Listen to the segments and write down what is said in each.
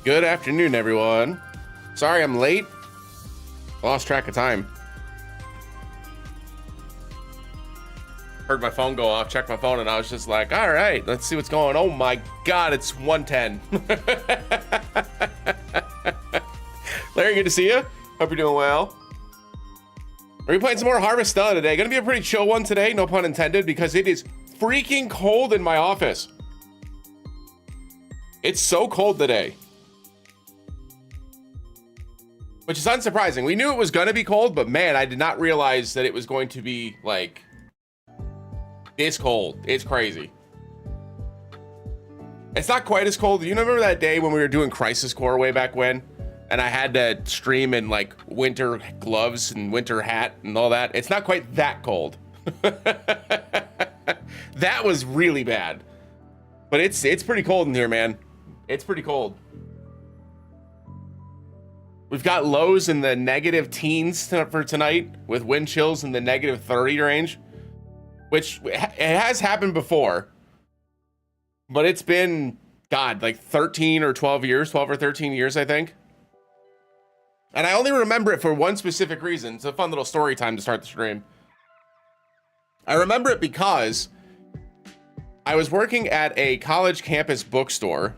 Good afternoon, everyone. Sorry I'm late. Lost track of time. Heard my phone go off, checked my phone, and I was just like, all right, let's see what's going on. Oh my God, it's 1:10. Larry, good to see you. Hope you're doing well. Are we playing some more Harvestella today? Gonna be a pretty chill one today, no pun intended, because it is freaking cold in my office. It's so cold today. Which is unsurprising. We knew it was gonna be cold, but man, I did not realize that it was going to be like this cold. It's crazy. It's not quite as cold. You remember that day when we were doing Crisis Core way back when? And I had to stream in like winter gloves and winter hat and all that. It's not quite that cold. That was really bad. But it's pretty cold in here, man. It's pretty cold. We've got lows in the negative teens for tonight with wind chills in the negative 30 range, which it has happened before, but it's been, God, like 13 or 12 years, 12 or 13 years, I think. And I only remember it for one specific reason. It's a fun little story time to start the stream. I remember it because I was working at a college campus bookstore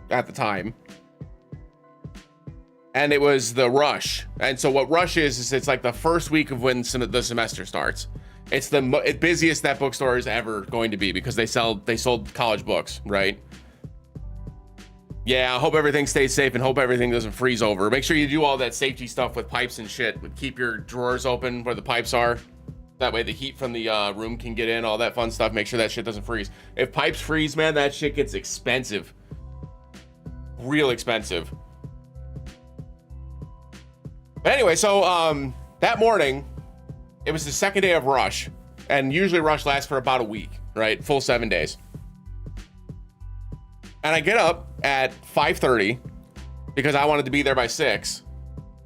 at the time. And it was the rush. And so what rush is it's like the first week of when the semester starts. It's the busiest that bookstore is ever going to be because they sold college books, right? Yeah, I hope everything stays safe and hope everything doesn't freeze over. Make sure you do all that safety stuff with pipes and shit. Keep your drawers open where the pipes are. That way the heat from the room can get in, all that fun stuff. Make sure that shit doesn't freeze. If pipes freeze, man, that shit gets expensive. Real expensive. But anyway, so that morning, it was the second day of rush. And usually rush lasts for about a week, right? Full 7 days. And I get up at 5:30 because I wanted to be there by 6.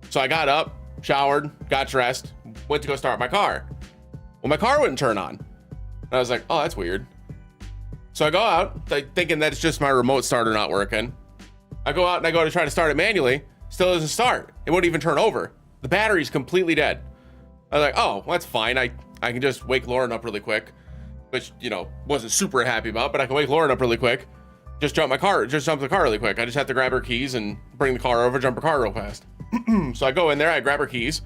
So I got up, showered, got dressed, went to go start my car. Well, my car wouldn't turn on. And I was like, oh, that's weird. So I go out, thinking that it's just my remote starter not working. I go out and I go to try to start it manually. Still doesn't start. It won't even turn over. The battery's completely dead. I was like, oh, well, that's fine. I can just wake Lauren up really quick, which, you know, wasn't super happy about, but I can wake Lauren up really quick. Just jump the car really quick. I just have to grab her keys and bring the car over, jump her car real fast. So I go in there, I grab her keys.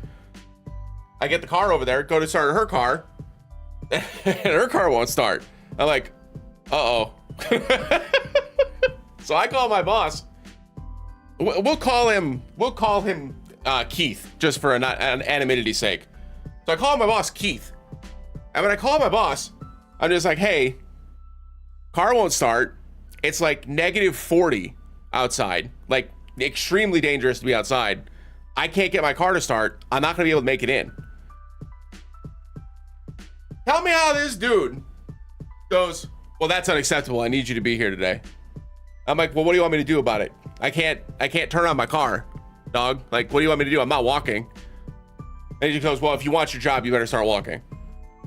I get the car over there, go to start her car, and her car won't start. I'm like, uh-oh. So I call my boss. We'll call him Keith, just for an anonymity's sake. So I call my boss Keith. And when I call my boss, I'm just like, hey, car won't start. It's like negative 40 outside, like extremely dangerous to be outside. I can't get my car to start. I'm not gonna be able to make it in. Tell me how this dude goes, well, that's unacceptable. I need you to be here today. I'm like, well, what do you want me to do about it? I can't turn on my car, dog. Like, what do you want me to do? I'm not walking. And he goes, well, if you want your job, you better start walking.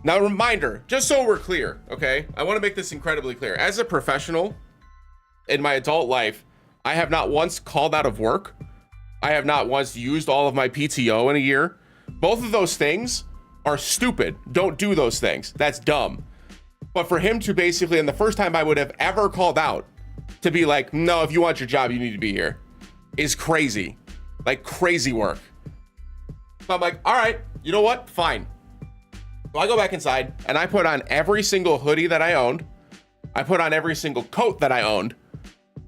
Now, reminder, just so we're clear, okay? I want to make this incredibly clear. As a professional in my adult life, I have not once called out of work. I have not once used all of my PTO in a year. Both of those things are stupid. Don't do those things. That's dumb. But for him to basically, and the first time I would have ever called out, to be like, no, if you want your job, you need to be here, is crazy. Like crazy work. So I'm like, all right, you know what? Fine. So I go back inside and I put on every single hoodie that I owned. I put on every single coat that I owned.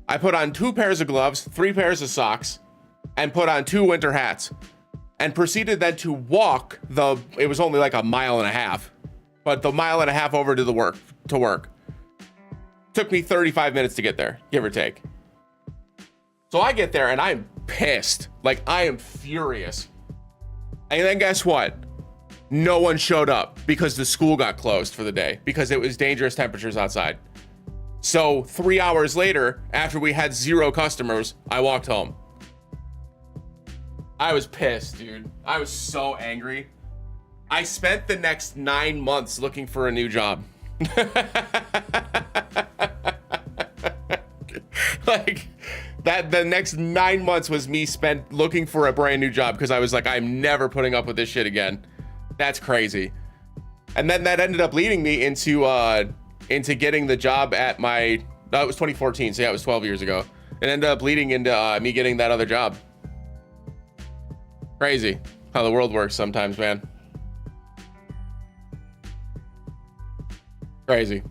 I put on 2 pairs of gloves, 3 pairs of socks, and put on 2 winter hats. And proceeded then to walk it was only like a mile and a half, but the mile and a half over to work. Took me 35 minutes to get there, give or take. So I get there and I'm pissed. Like, I am furious. And then guess what? No one showed up because the school got closed for the day because it was dangerous temperatures outside. So 3 hours later, after we had 0 customers, I walked home. I was pissed, dude. I was so angry. I spent the next 9 months looking for a new job. Like that, the next 9 months was me spent looking for a brand new job because I was like, I'm never putting up with this shit again. That's crazy. And then that ended up leading me into getting the job at my, no, it was 2014, so yeah, it was 12 years ago. It ended up leading into me getting that other job. Crazy how the world works sometimes, man. Crazy.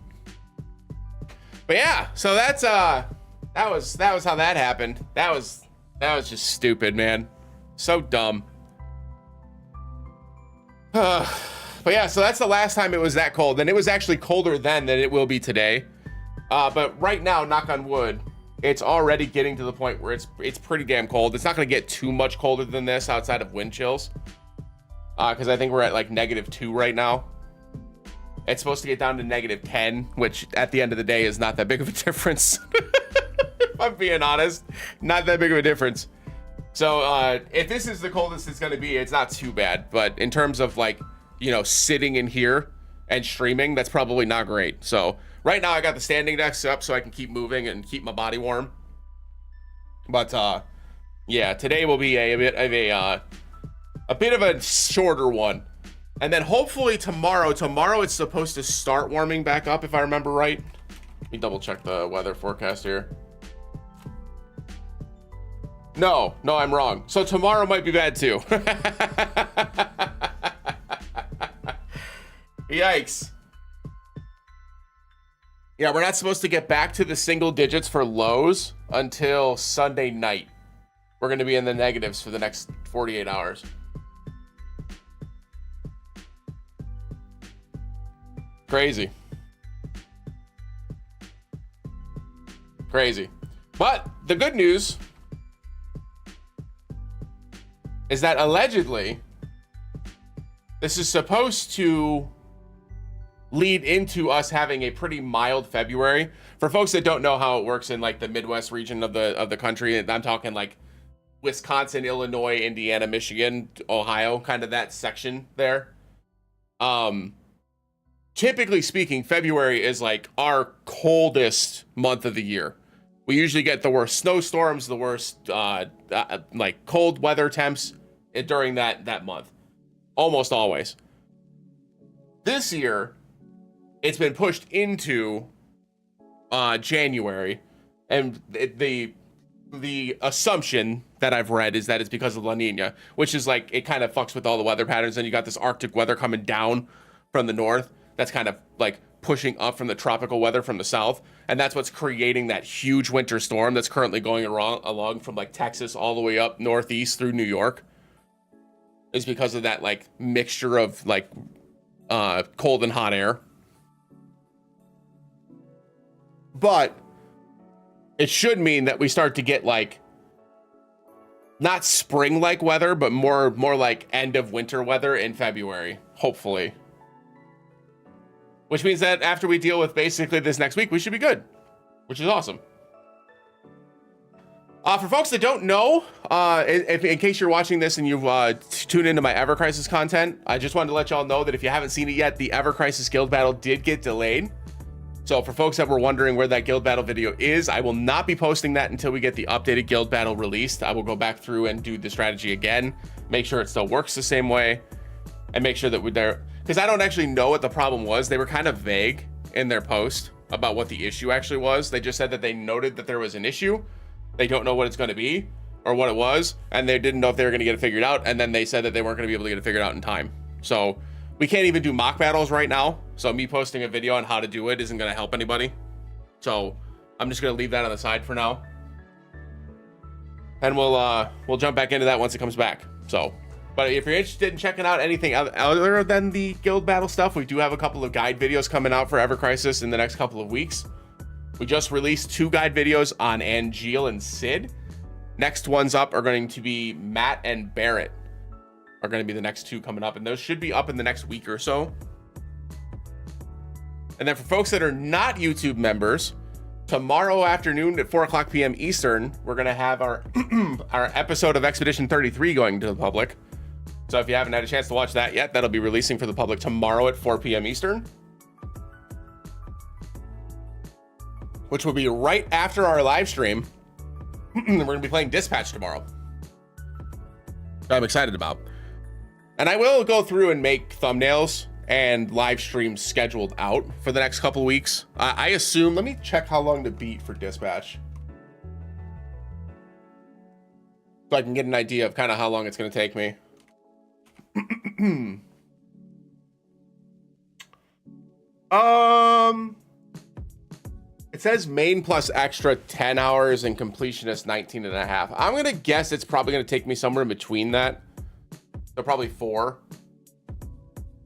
But yeah, so that's that was how that happened. That was just stupid, man. So dumb. But yeah, so that's the last time it was that cold, and it was actually colder then than it will be today. But right now, knock on wood, it's already getting to the point where it's pretty damn cold. It's not going to get too much colder than this outside of wind chills, because I think we're at like -2 right now. It's supposed to get down to -10, which at the end of the day is not that big of a difference. If I'm being honest, not that big of a difference. So if this is the coldest it's going to be, it's not too bad. But in terms of like, you know, sitting in here and streaming, that's probably not great. So right now I got the standing desk up so I can keep moving and keep my body warm. But yeah, today will be a bit of a shorter one. And then hopefully tomorrow it's supposed to start warming back up if I remember right. Let me double check the weather forecast here. No, I'm wrong. So tomorrow might be bad too. Yikes. Yeah, we're not supposed to get back to the single digits for lows until Sunday night. We're going to be in the negatives for the next 48 hours. Crazy. But the good news is that allegedly this is supposed to lead into us having a pretty mild February. For folks that don't know how it works in like the Midwest region of the country, I'm talking like Wisconsin, Illinois, Indiana, Michigan, Ohio, kind of that section there. Typically speaking, February is like our coldest month of the year. We usually get the worst snowstorms, the worst like cold weather temps during that month, almost always. This year, it's been pushed into January, and the assumption that I've read is that it's because of La Nina, which is like it kind of fucks with all the weather patterns, and you got this Arctic weather coming down from the north. That's kind of like pushing up from the tropical weather from the south. And that's what's creating that huge winter storm that's currently going along from like Texas all the way up northeast through New York. Is because of that like mixture of like cold and hot air. But it should mean that we start to get like not spring-like weather, but more like end of winter weather in February, hopefully. Which means that after we deal with basically this next week, we should be good, which is awesome. For folks that don't know, in case you're watching this and you've tuned into my Ever Crisis content, I just wanted to let y'all know that if you haven't seen it yet, the Ever Crisis Guild Battle did get delayed. So for folks that were wondering where that Guild Battle video is, I will not be posting that until we get the updated Guild Battle released. I will go back through and do the strategy again, make sure it still works the same way, and make sure that we're there. Because I don't actually know what the problem was. They were kind of vague in their post about what the issue actually was. They just said that they noted that there was an issue. They don't know what it's going to be or what it was. And they didn't know if they were going to get it figured out. And then they said that they weren't going to be able to get it figured out in time. So we can't even do mock battles right now. So me posting a video on how to do it isn't going to help anybody. So I'm just going to leave that on the side for now. And we'll jump back into that once it comes back. So... But if you're interested in checking out anything other than the guild battle stuff, we do have a couple of guide videos coming out for Ever Crisis in the next couple of weeks. We just released 2 guide videos on Angeal and Sid. Next ones up are going to be Matt and Barrett are going to be the next 2 coming up, and those should be up in the next week or so. And then for folks that are not YouTube members, tomorrow afternoon at 4:00 p.m. Eastern, we're going to have our our episode of Expedition 33 going to the public. So if you haven't had a chance to watch that yet, that'll be releasing for the public tomorrow at 4 p.m. Eastern. which will be right after our live stream. We're gonna be playing Dispatch tomorrow. I'm excited about. And I will go through and make thumbnails and live streams scheduled out for the next couple of weeks. I assume, let me check how long to beat for Dispatch, so I can get an idea of kind of how long it's going to take me. It says main plus extra 10 hours and completionist 19 and a half. I'm going to guess it's probably going to take me somewhere in between that. So probably 4.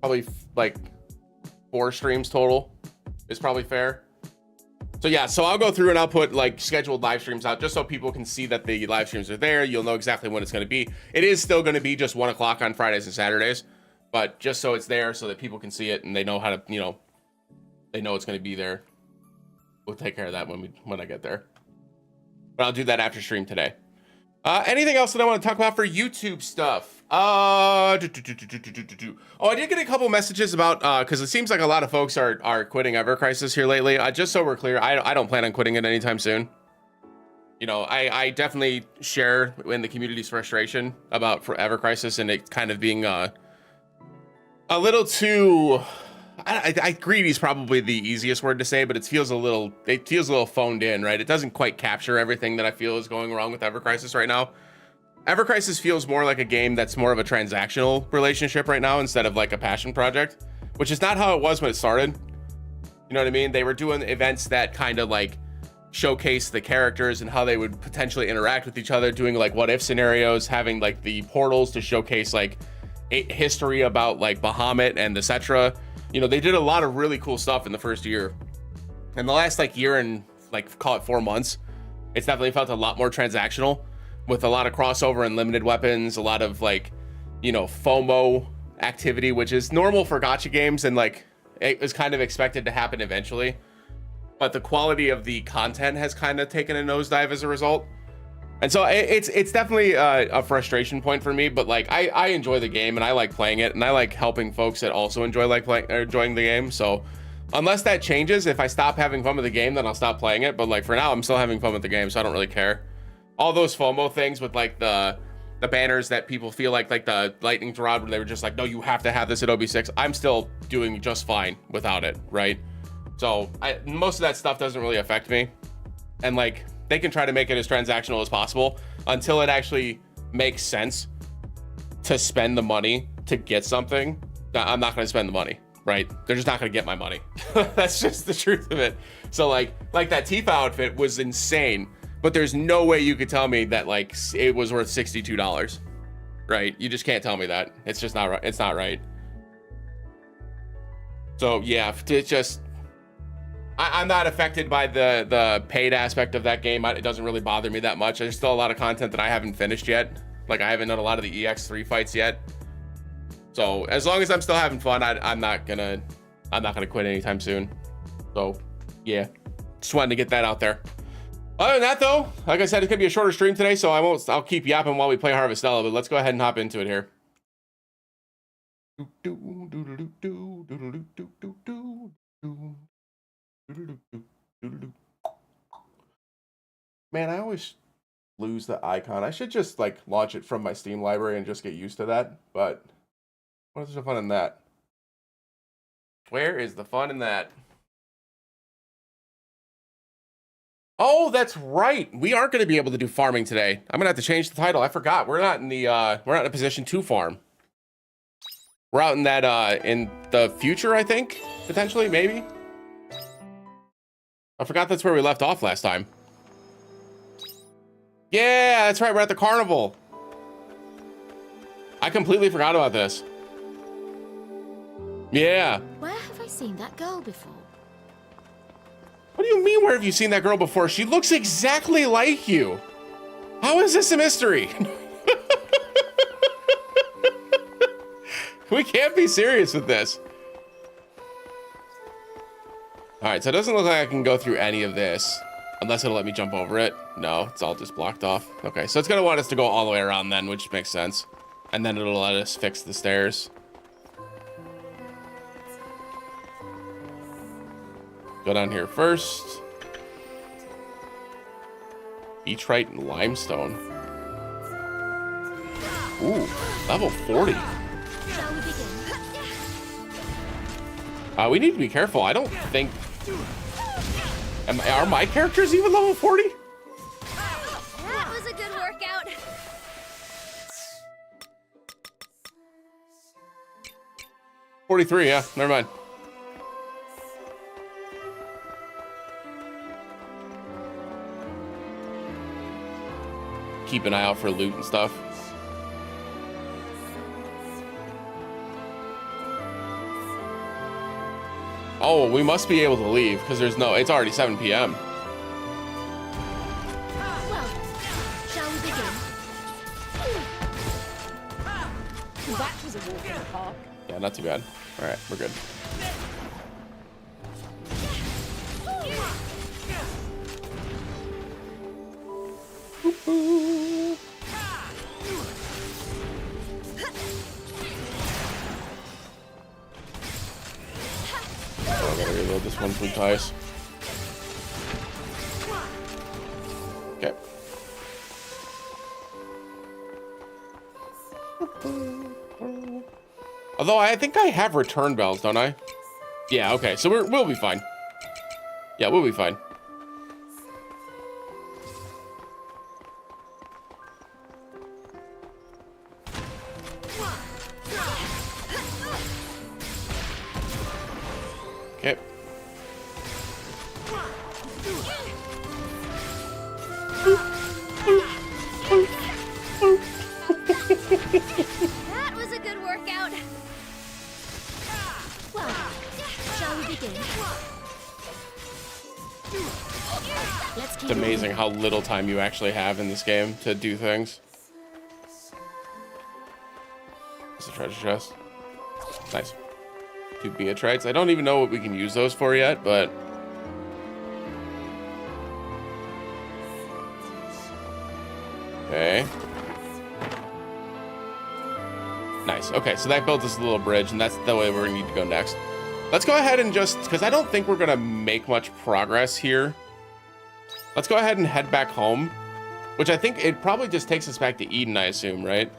Probably like 4 streams total is probably fair. So yeah, so I'll go through and I'll put like scheduled live streams out just so people can see that the live streams are there. You'll know exactly when it's going to be. It is still going to be just 1 o'clock on Fridays and Saturdays, but just so it's there so that people can see it and they know how to, you know, they know it's going to be there. We'll take care of that when I get there. But I'll do that after stream today. Anything else that I want to talk about for YouTube stuff? Oh, I did get a couple messages about, because it seems like a lot of folks are quitting Ever Crisis here lately. Just so we're clear, I don't plan on quitting it anytime soon. You know, I definitely share in the community's frustration about for Ever Crisis and it kind of being a little too. Greedy is probably the easiest word to say, but it feels a little phoned in, right? It doesn't quite capture everything that I feel is going wrong with Ever Crisis right now. Ever Crisis feels more like a game that's more of a transactional relationship right now instead of like a passion project, which is not how it was when it started. You know what I mean? They were doing events that kind of like showcase the characters and how they would potentially interact with each other, doing like what if scenarios, having like the portals to showcase like history about like Bahamut and the Cetra. You know, they did a lot of really cool stuff in the first year. And the last like year and like call it 4 months, it's definitely felt a lot more transactional with a lot of crossover and limited weapons, a lot of like, you know, FOMO activity, which is normal for gacha games and like it was kind of expected to happen eventually. But the quality of the content has kind of taken a nosedive as a result. And so it's definitely a frustration point for me, but like I enjoy the game and I like playing it and I like helping folks that also enjoying the game. So unless that changes, if I stop having fun with the game, then I'll stop playing it. But like for now, I'm still having fun with the game, so I don't really care. All those FOMO things with like the banners that people feel like the lightning rod where they were just like, no, you have to have this at OB6. I'm still doing just fine without it, right? So most of that stuff doesn't really affect me. And like, they can try to make it as transactional as possible until it actually makes sense to spend the money to get something. I'm not going to spend the money, right? They're just not going to get my money. That's just the truth of it. So like that Tifa outfit was insane, but there's no way you could tell me that like it was worth $62, right? You just can't tell me that. It's just not right. It's not right. So yeah, it's just, I'm not affected by the paid aspect of that game. It doesn't really bother me that much. There's still a lot of content that I haven't finished yet. Like I haven't done a lot of the EX3 fights yet. So as long as I'm still having fun, I'm not gonna quit anytime soon. So yeah, just wanted to get that out there. Other than that though, like I said, it's gonna be a shorter stream today, so I'll keep yapping while we play Harvestella, but let's go ahead and hop into it here. Man, I always lose the icon. I should just like launch it from my Steam library and just get used to that. But what's the fun in that? Where is the fun in that? Oh, that's right. We aren't going to be able to do farming today. I'm going to have to change the title. I forgot. We're not in a position to farm. We're out in that in the future, I think, potentially, maybe. I forgot that's where we left off last time. Yeah, that's right. We're at the carnival. I completely forgot about this. Yeah. Where have I seen that girl before? What do you mean, where have you seen that girl before? She looks exactly like you. How is this a mystery? We can't be serious with this. All right, so it doesn't look like I can go through any of this unless it'll let me jump over it. No, it's all just blocked off. Okay, so it's gonna want us to go all the way around then, which makes sense. And then it'll let us fix the stairs. Go down here first. Beachite and limestone. Ooh, level 40. Shall we begin? We need to be careful. I don't think... Are my characters even level 40? That was a good workout. $43, yeah, never mind. Keep an eye out for loot and stuff. Oh, we must be able to leave because there's no, it's already 7 p.m. Well, shall we begin? That was a walk in the park. Yeah, not too bad. All right, we're good. Oh, I gotta reload this one from Tice. Okay. Although I think I have return bells, don't I? Yeah, okay, so we'll be fine. Yeah, we'll be fine. Okay. That was a good workout. Well, shall we begin? Let's keep It's amazing how little time you actually have in this game to do things. It's a treasure chest. Nice. 2 Beatrites. I don't even know what we can use those for yet, but... Okay. Nice. Okay, so that builds us a little bridge, and that's the way we're gonna need to go next. Let's go ahead and just... because I don't think we're gonna make much progress here. Let's go ahead and head back home, which I think it probably just takes us back to Eden, I assume, right?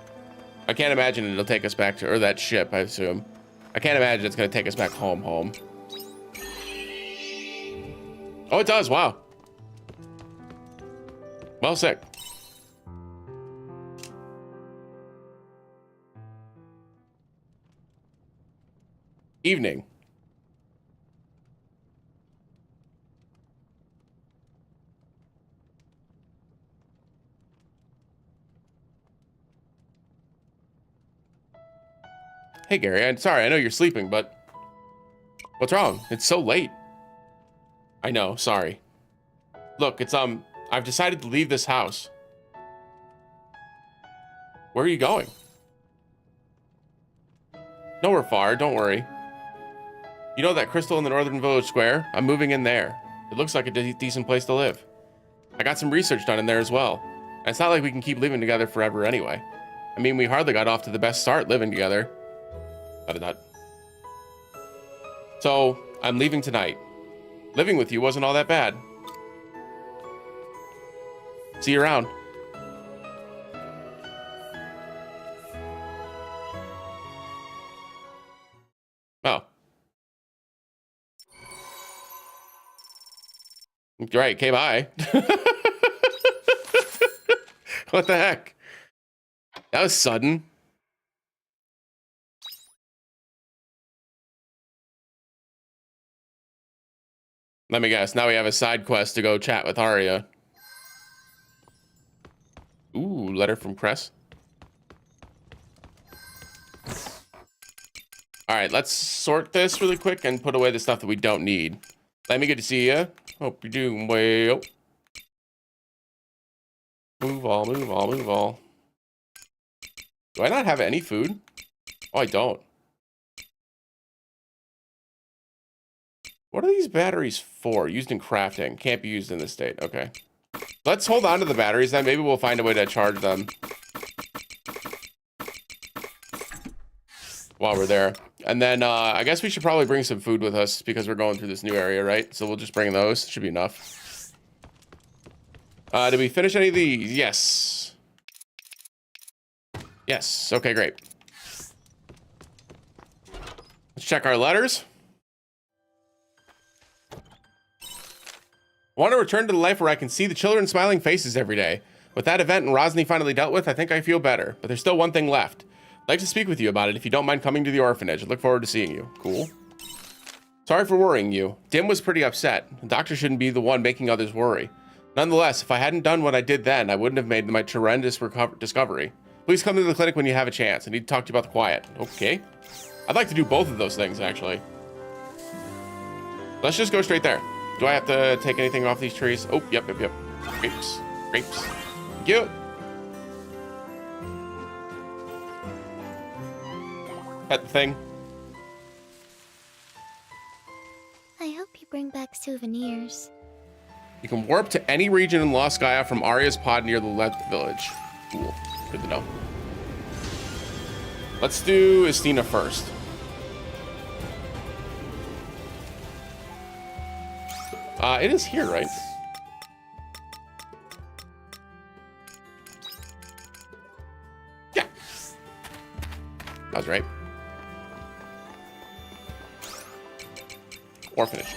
I can't imagine it'll take us back to... or that ship, I assume. I can't imagine it's gonna take us back home. Oh, it does. Wow. Well, sick. Evening. Hey, Gary, I'm sorry. I know you're sleeping, but what's wrong? It's so late. I know. Sorry. Look, it's, I've decided to leave this house. Where are you going? Nowhere far. Don't worry. You know that crystal in the Northern Village Square? I'm moving in there. It looks like a decent place to live. I got some research done in there as well. And it's not like we can keep living together forever anyway. I mean, we hardly got off to the best start living together. So, I'm leaving tonight. Living with you wasn't all that bad. See you around. Oh. Right, okay, bye. What the heck? That was sudden. Let me guess. Now we have a side quest to go chat with Arya. Ooh, letter from Cress. All right, let's sort this really quick and put away the stuff that we don't need. Let me good to see you. Hope you're doing well. Move all, move all, move all. Do I not have any food? Oh, I don't. What are these batteries for? Used in crafting. Can't be used in this state. Okay. Let's hold on to the batteries then. Maybe we'll find a way to charge them while we're there. And then I guess we should probably bring some food with us because we're going through this new area, right? So we'll just bring those. Should be enough. Did we finish any of these? Yes. Yes. Okay, great. Let's check our letters. I want to return to the life where I can see the children's smiling faces every day. With that event and Rosny finally dealt with, I think I feel better. But there's still one thing left. I'd like to speak with you about it if you don't mind coming to the orphanage. I look forward to seeing you. Cool. Sorry for worrying you. Dim was pretty upset. The doctor shouldn't be the one making others worry. Nonetheless, if I hadn't done what I did then, I wouldn't have made my tremendous discovery. Please come to the clinic when you have a chance. I need to talk to you about the quiet. Okay. I'd like to do both of those things, actually. Let's just go straight there. Do I have to take anything off these trees? Oh, yep. Grapes. Grapes. Thank you. Pet the thing. I hope you bring back souvenirs. You can warp to any region in Lost Gaia from Arya's pod near the left village. Cool. Good to know. Let's do Estina first. It is here, right? Yeah. I was right. Orphanage.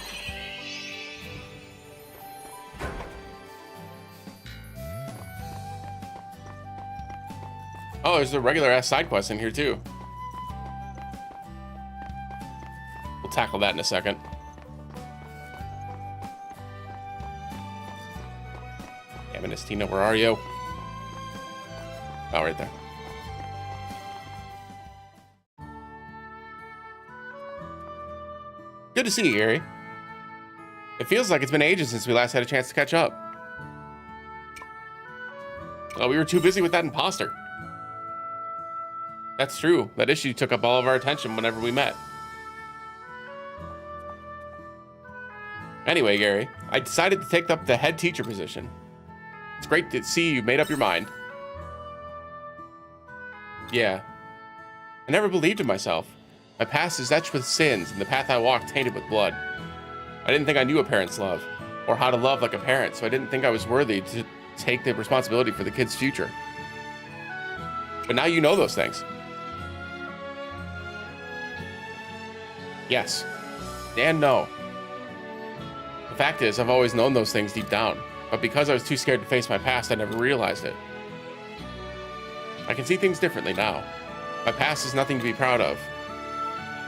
Oh, there's a regular ass side quest in here too. We'll tackle that in a second. Damn it, Estina, where are you? Oh, right there. Good to see you, Gary. It feels like it's been ages since we last had a chance to catch up. Oh, we were too busy with that imposter. That's true. That issue took up all of our attention whenever we met. Anyway, Gary, I decided to take up the head teacher position. It's great to see you made up your mind. Yeah. I never believed in myself. My past is etched with sins, and the path I walk tainted with blood. I didn't think I knew a parent's love, or how to love like a parent, so I didn't think I was worthy to take the responsibility for the kid's future. But now you know those things. Yes. And no. The fact is, I've always known those things deep down, but because I was too scared to face my past, I never realized it. I can see things differently now. My past is nothing to be proud of,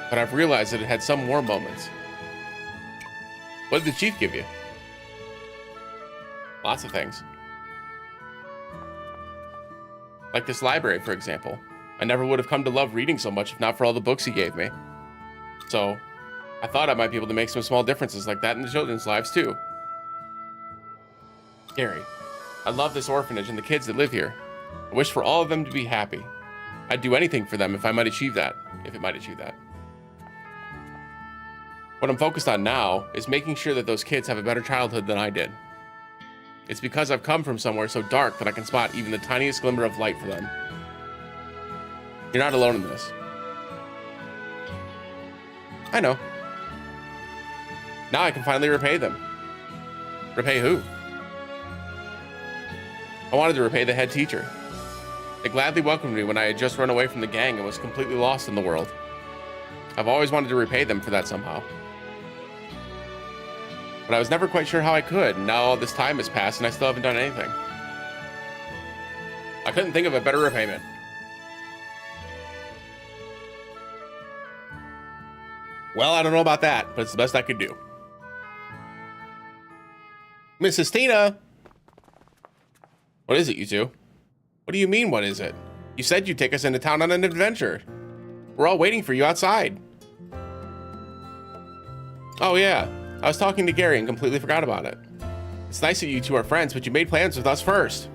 but I've realized that it had some warm moments. What did the chief give you? Lots of things. Like this library, for example. I never would have come to love reading so much if not for all the books he gave me. So, I thought I might be able to make some small differences like that in the children's lives too. Gary, I love this orphanage and the kids that live here. I wish for all of them to be happy. I'd do anything for them if I might achieve that. What I'm focused on now is making sure that those kids have a better childhood than I did. It's because I've come from somewhere so dark that I can spot even the tiniest glimmer of light for them. You're not alone in this. I know. Now I can finally repay them. Repay who? I wanted to repay the head teacher. They gladly welcomed me when I had just run away from the gang and was completely lost in the world. I've always wanted to repay them for that somehow. But I was never quite sure how I could, and now all this time has passed and I still haven't done anything. I couldn't think of a better repayment. Well, I don't know about that, but it's the best I could do. Mrs. Tina! What is it, you two? What do you mean, what is it? You said you'd take us into town on an adventure. We're all waiting for you outside. Oh yeah, I was talking to Gary and completely forgot about it. It's nice that you two are friends, but you made plans with us first.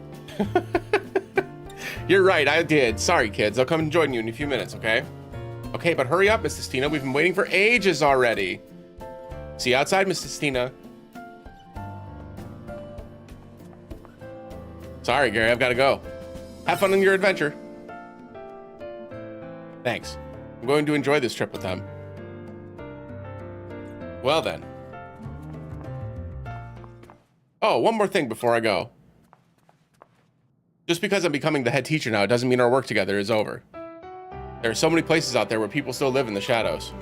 You're right, I did. Sorry, kids. I'll come and join you in a few minutes, okay? Okay, but hurry up, Mrs. Tina. We've been waiting for ages already. See you outside, Mrs. Tina. Sorry, Gary, I've got to go. Have fun on your adventure. Thanks. I'm going to enjoy this trip with them. Well then. Oh, one more thing before I go. Just because I'm becoming the head teacher now, it doesn't mean our work together is over. There are so many places out there where people still live in the shadows.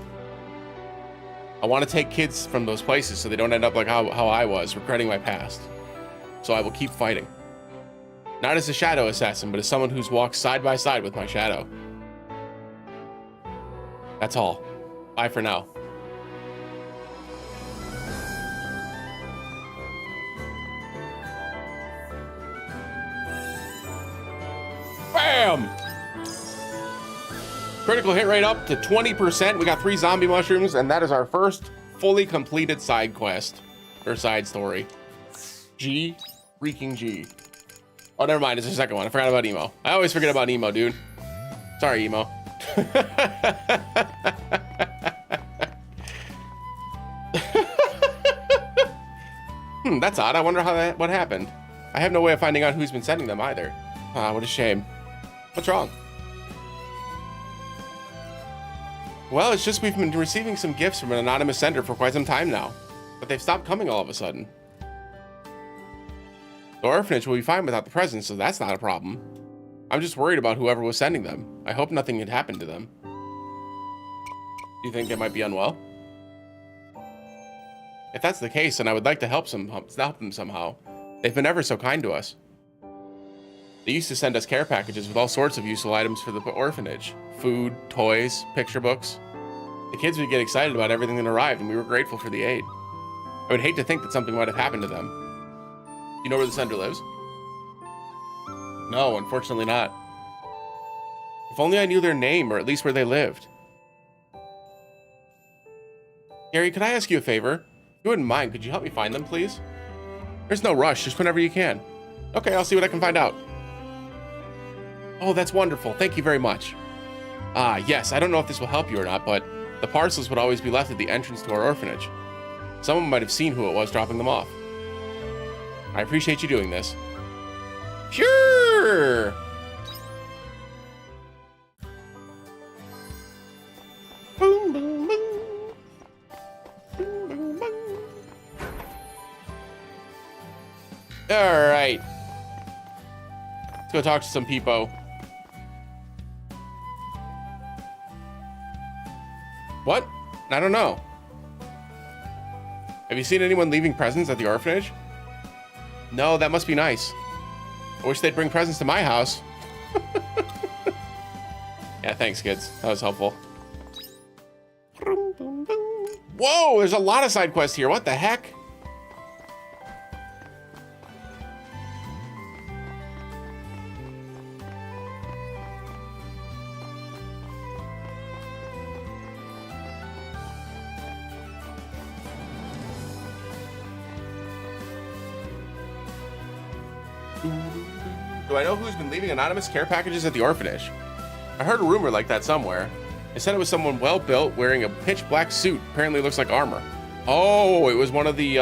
I want to take kids from those places so they don't end up like how I was, regretting my past. So I will keep fighting. Not as a shadow assassin, but as someone who's walked side by side with my shadow. That's all. Bye for now. Bam! Critical hit rate up to 20%. We got 3 zombie mushrooms, and that is our first fully completed side quest or side story. G, freaking G. Oh, never mind. It's the second one. I forgot about Emo. I always forget about Emo, dude. Sorry, Emo. That's odd. I wonder what happened. I have no way of finding out who's been sending them either. Ah, what a shame. What's wrong? Well, it's just we've been receiving some gifts from an anonymous sender for quite some time now, but they've stopped coming all of a sudden. The orphanage will be fine without the presents, so that's not a problem. I'm just worried about whoever was sending them. I hope nothing had happened to them. Do you think they might be unwell? If that's the case, then I would like to help them somehow. They've been ever so kind to us. They used to send us care packages with all sorts of useful items for the orphanage. Food, toys, picture books. The kids would get excited about everything that arrived, and we were grateful for the aid. I would hate to think that something might have happened to them. You know where the sender lives? No, unfortunately not. If only I knew their name, or at least where they lived. Gary, could I ask you a favor? If you wouldn't mind, could you help me find them, please? There's no rush, just whenever you can. Okay, I'll see what I can find out. Oh, that's wonderful. Thank you very much. Yes, I don't know if this will help you or not, but the parcels would always be left at the entrance to our orphanage. Someone might have seen who it was dropping them off. I appreciate you doing this. Sure! Boom, boom, boom. Boom, boom, boom. All right. Let's go talk to some people. What? I don't know. Have you seen anyone leaving presents at the orphanage? No, that must be nice. I wish they'd bring presents to my house. Yeah, thanks, kids. That was helpful. Whoa, there's a lot of side quests here. What the heck? Do I know who's been leaving anonymous care packages at the orphanage? I heard a rumor like that somewhere. They said it was someone well-built wearing a pitch black suit. Apparently looks like armor. Oh, it was one of the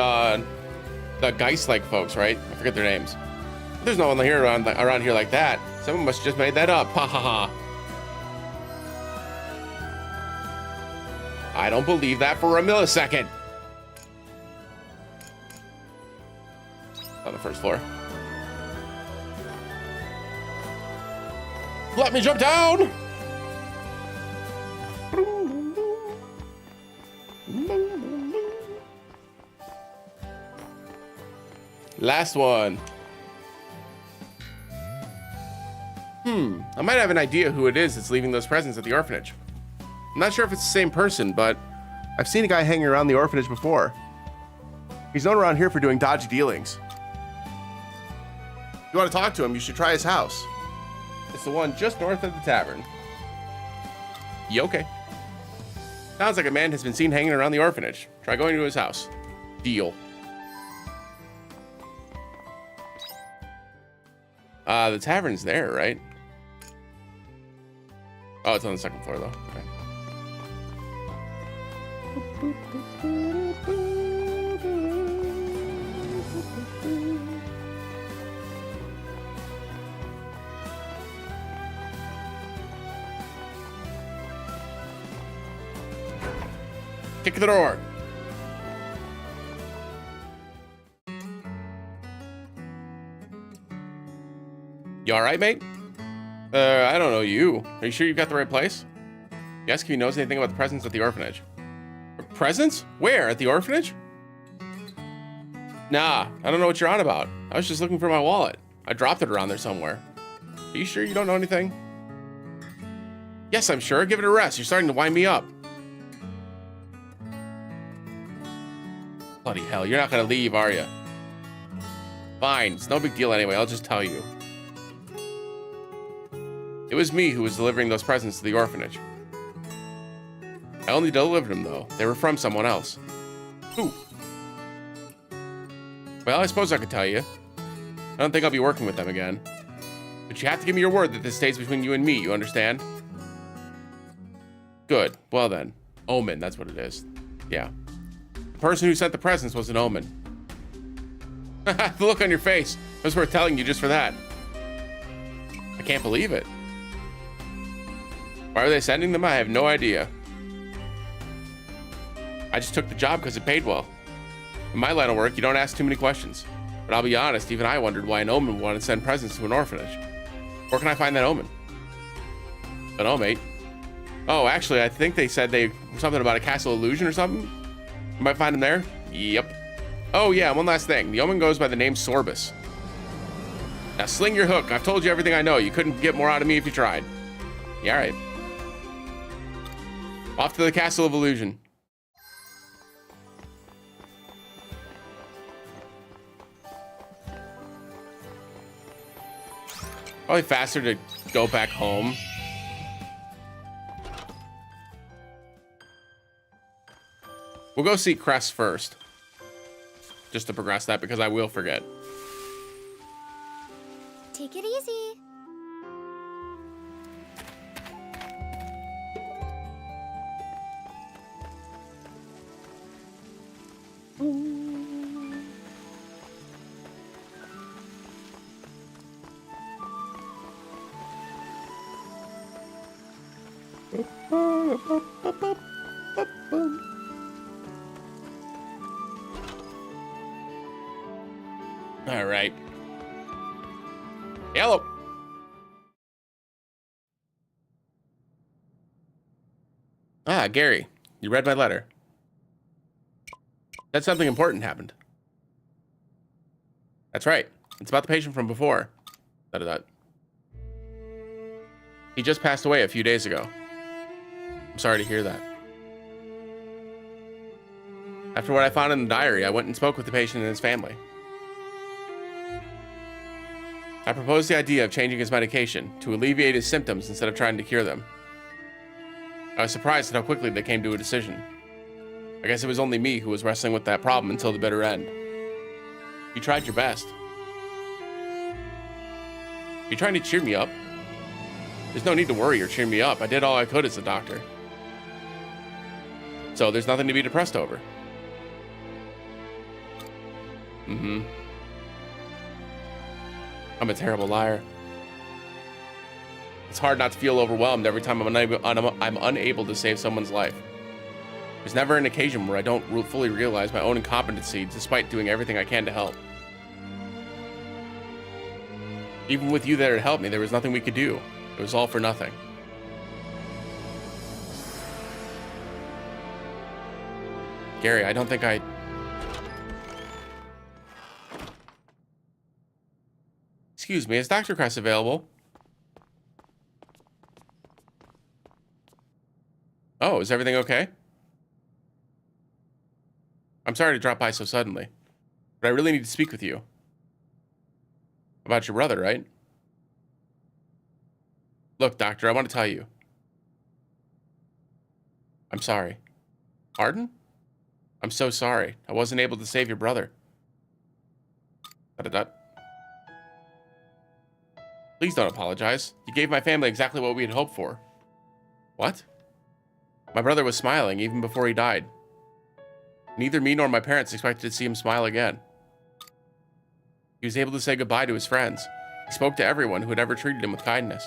Geist-like folks, right? I forget their names. There's no one here around here like that. Someone must have just made that up. Ha ha ha. I don't believe that for a millisecond. On the first floor. Let me jump down! Last one. I might have an idea who it is that's leaving those presents at the orphanage. I'm not sure if it's the same person, but I've seen a guy hanging around the orphanage before. He's known around here for doing dodgy dealings. If you want to talk to him, you should try his house. It's the one just north of the tavern. You okay? Sounds like a man has been seen hanging around the orphanage. Try going to his house. Deal. The tavern's there, right? Oh, it's on the second floor, though. Okay. Kick the door. You all right, mate? I don't know you. Are you sure you've got the right place? You ask if he knows anything about the presents at the orphanage. Presents? Where? At the orphanage? Nah, I don't know what you're on about. I was just looking for my wallet. I dropped it around there somewhere. Are you sure you don't know anything? Yes, I'm sure. Give it a rest. You're starting to wind me up. Bloody hell, you're not gonna leave, are you? Fine, it's no big deal anyway. I'll just tell you. It was me who was delivering those presents to the orphanage. I only delivered them, though. They were from someone else. Who? Well, I suppose I could tell you. I don't think I'll be working with them again. But you have to give me your word that this stays between you and me, you understand? Good. Well then. Omen, that's what it is. Yeah. The person who sent the presents was an omen. The look on your face. It was worth telling you just for that. I can't believe it. Why are they sending them? I have no idea. I just took the job because it paid well. In my line of work, you don't ask too many questions. But I'll be honest, even I wondered why an omen would want to send presents to an orphanage. Where can I find that omen? I don't know, mate. Oh, actually, I think they said something about a castle illusion or something. You might find him there? Yep. Oh yeah, one last thing. The omen goes by the name Sorbus. Now sling your hook. I've told you everything I know. You couldn't get more out of me if you tried. Yeah, all right. Off to the castle of illusion. Probably faster to go back home. We'll go see Cress first. Just to progress that, because I will forget. Take it easy. All right. Hello. Ah, Gary, you read my letter. That something important happened. That's right. It's about the patient from before. Da-da-da. He just passed away a few days ago. I'm sorry to hear that. After what I found in the diary, I went and spoke with the patient and his family. I proposed the idea of changing his medication to alleviate his symptoms instead of trying to cure them. I was surprised at how quickly they came to a decision. I guess it was only me who was wrestling with that problem until the bitter end. You tried your best. You're trying to cheer me up? There's no need to worry or cheer me up. I did all I could as a doctor. So there's nothing to be depressed over. Mm-hmm. I'm a terrible liar. It's hard not to feel overwhelmed every time I'm unable to save someone's life. There's never an occasion where I don't fully realize my own incompetency despite doing everything I can to help. Even with you there to help me, there was nothing we could do. It was all for nothing. Gary, I don't think I... Excuse me, is Dr. Cress available? Oh, is everything okay? I'm sorry to drop by so suddenly, but I really need to speak with you. About your brother, right? Look, doctor, I want to tell you. I'm sorry. Pardon? I'm so sorry. I wasn't able to save your brother. Da-da-da. Please don't apologize. You gave my family exactly what we had hoped for. What? My brother was smiling even before he died. Neither me nor my parents expected to see him smile again. He was able to say goodbye to his friends. He spoke to everyone who had ever treated him with kindness.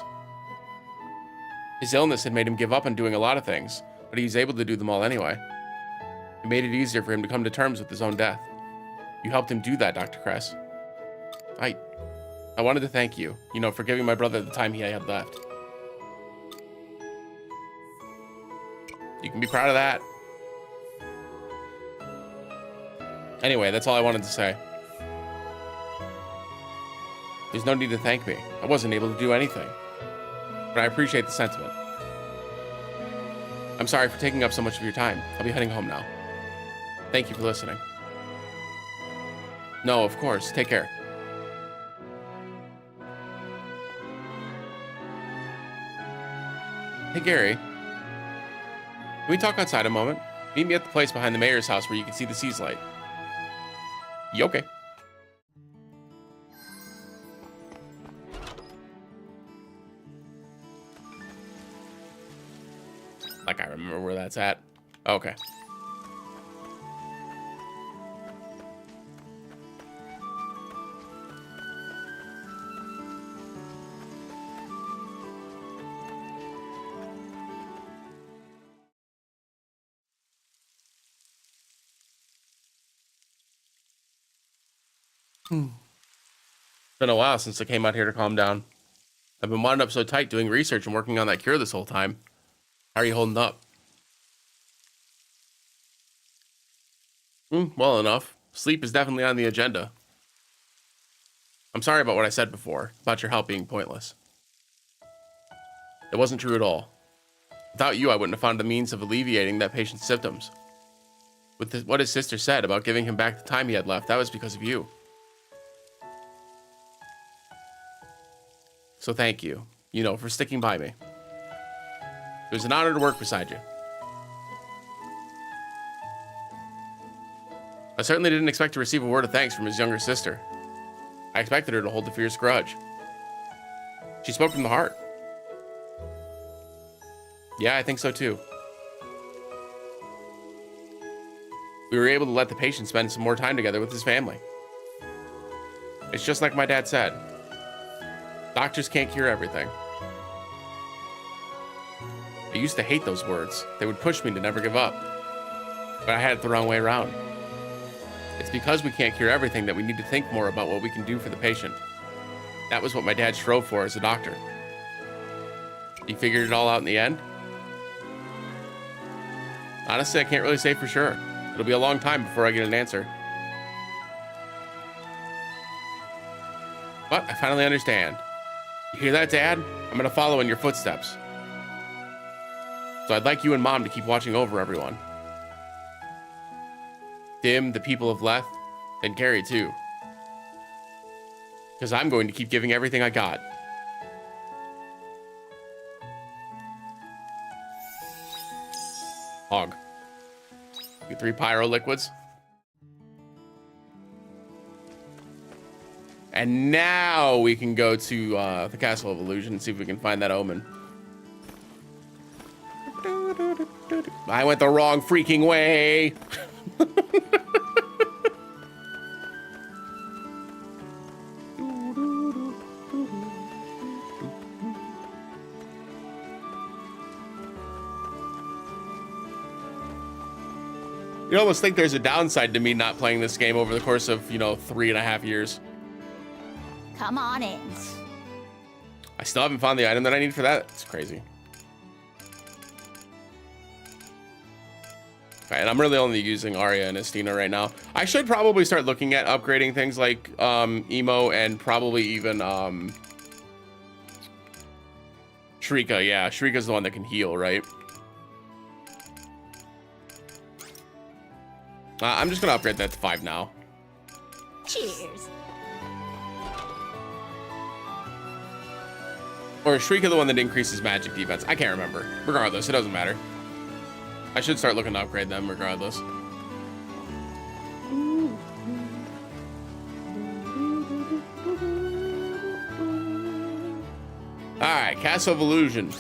His illness had made him give up on doing a lot of things, but he was able to do them all anyway. It made it easier for him to come to terms with his own death. You helped him do that, Dr. Cress. I wanted to thank you, you know, for giving my brother the time he had left. You can be proud of that. Anyway, that's all I wanted to say. There's no need to thank me. I wasn't able to do anything. But I appreciate the sentiment. I'm sorry for taking up so much of your time. I'll be heading home now. Thank you for listening. No, of course. Take care. Hey, Gary. Can we talk outside a moment? Meet me at the place behind the mayor's house where you can see the seas light. You okay? Like I remember where that's at. Okay. It's been a while since I came out here to calm down. I've been wound up so tight doing research and working on that cure this whole time. How are you holding up? Well enough. Sleep is definitely on the agenda. I'm sorry about what I said before, about your help being pointless. It wasn't true at all. Without you, I wouldn't have found the means of alleviating that patient's symptoms. With what his sister said about giving him back the time he had left, that was because of you. So thank you, you know, for sticking by me. It was an honor to work beside you. I certainly didn't expect to receive a word of thanks from his younger sister. I expected her to hold a fierce grudge. She spoke from the heart. Yeah, I think so too. We were able to let the patient spend some more time together with his family. It's just like my dad said. Doctors can't cure everything. I used to hate those words. They would push me to never give up. But I had it the wrong way around. It's because we can't cure everything that we need to think more about what we can do for the patient. That was what my dad strove for as a doctor. He figured it all out in the end? Honestly, I can't really say for sure. It'll be a long time before I get an answer. But I finally understand. You hear that, Dad? I'm gonna follow in your footsteps. So I'd like you and Mom to keep watching over everyone. Dim, the people have left, and Gary too. Because I'm going to keep giving everything I got. Hog. You 3 pyro liquids. And now we can go to the Castle of Illusion and see if we can find that omen. I went the wrong freaking way. You almost think there's a downside to me not playing this game over the course of, 3.5 years. Come on in. I still haven't found the item that I need for that. It's crazy. Okay, and I'm really only using Arya and Estina right now. I should probably start looking at upgrading things like Emo and probably even Shrika. Yeah, Shrika's the one that can heal, right? I'm just gonna upgrade that to 5 now. Cheers. Or is Shrika the one that increases magic defense? I can't remember. Regardless, it doesn't matter. I should start looking to upgrade them regardless. Alright, Castle of Illusion.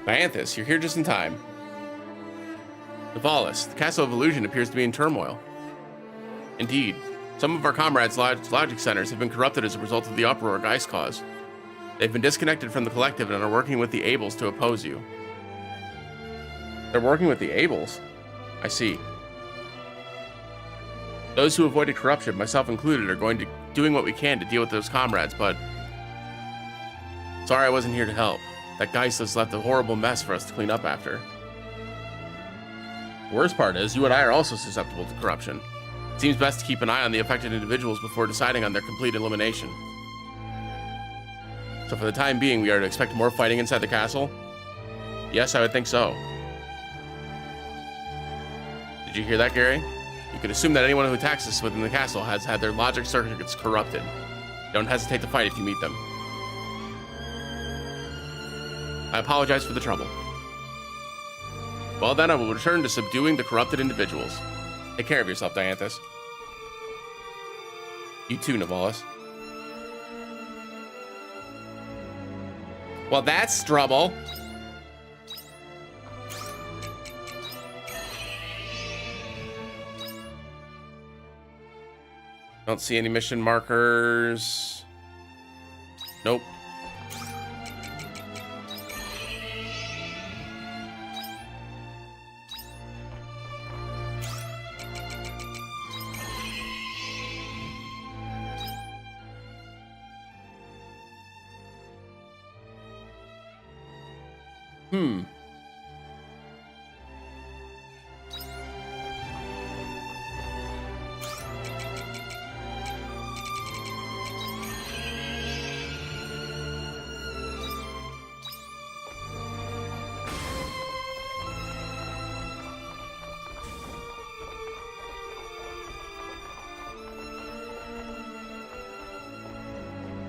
Dianthus, you're here just in time. Nivalis, the Castle of Illusion appears to be in turmoil. Indeed, Some of our comrades' logic centers have been corrupted as a result of the uproar Geist caused. They've been disconnected from the collective and are working with the Ables to oppose you. They're working with the Ables? I see. Those who avoided corruption, myself included, are doing what we can to deal with those comrades, but... Sorry I wasn't here to help. That Geist has left a horrible mess for us to clean up after. The worst part is, you and I are also susceptible to corruption. It seems best to keep an eye on the affected individuals before deciding on their complete elimination. So for the time being, we are to expect more fighting inside the castle? Yes, I would think so. Did you hear that, Gary? You could assume that anyone who attacks us within the castle has had their logic circuits corrupted. Don't hesitate to fight if you meet them. I apologize for the trouble. Well then, I will return to subduing the corrupted individuals. Take care of yourself, Dianthus. You too, Nivalis. Well, that's trouble. Don't see any mission markers. Nope.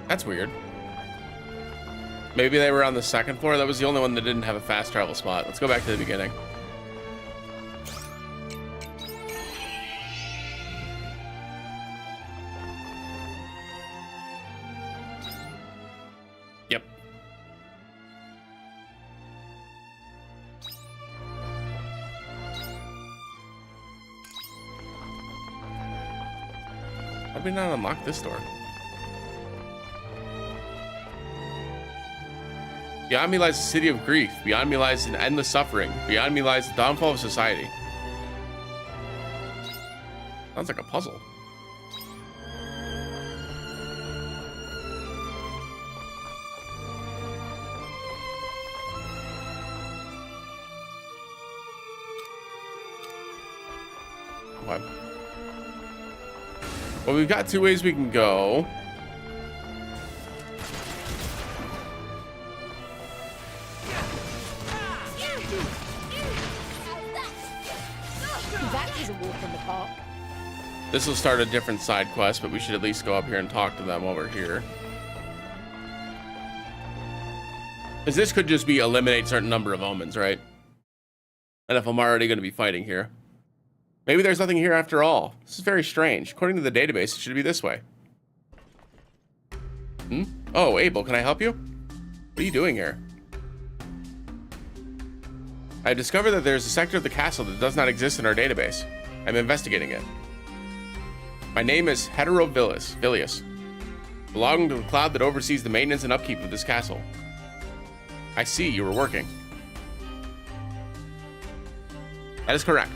That's weird. Maybe they were on the second floor. That was the only one that didn't have a fast travel spot. Let's go back to the beginning. Yep. How did we not unlock this door? Beyond me lies the city of grief. Beyond me lies an endless suffering. Beyond me lies the downfall of society. Sounds like a puzzle. What? Well, we've got two ways we can go. This will start a different side quest, but we should at least go up here and talk to them while we're here. Because this could just be eliminate certain number of omens, right? And if I'm already going to be fighting here. Maybe there's nothing here after all. This is very strange. According to the database, it should be this way. Oh, Abel, can I help you? What are you doing here? I discovered that there's a sector of the castle that does not exist in our database. I'm investigating it. My name is Villius, belonging to the cloud that oversees the maintenance and upkeep of this castle. I see you were working. That is correct.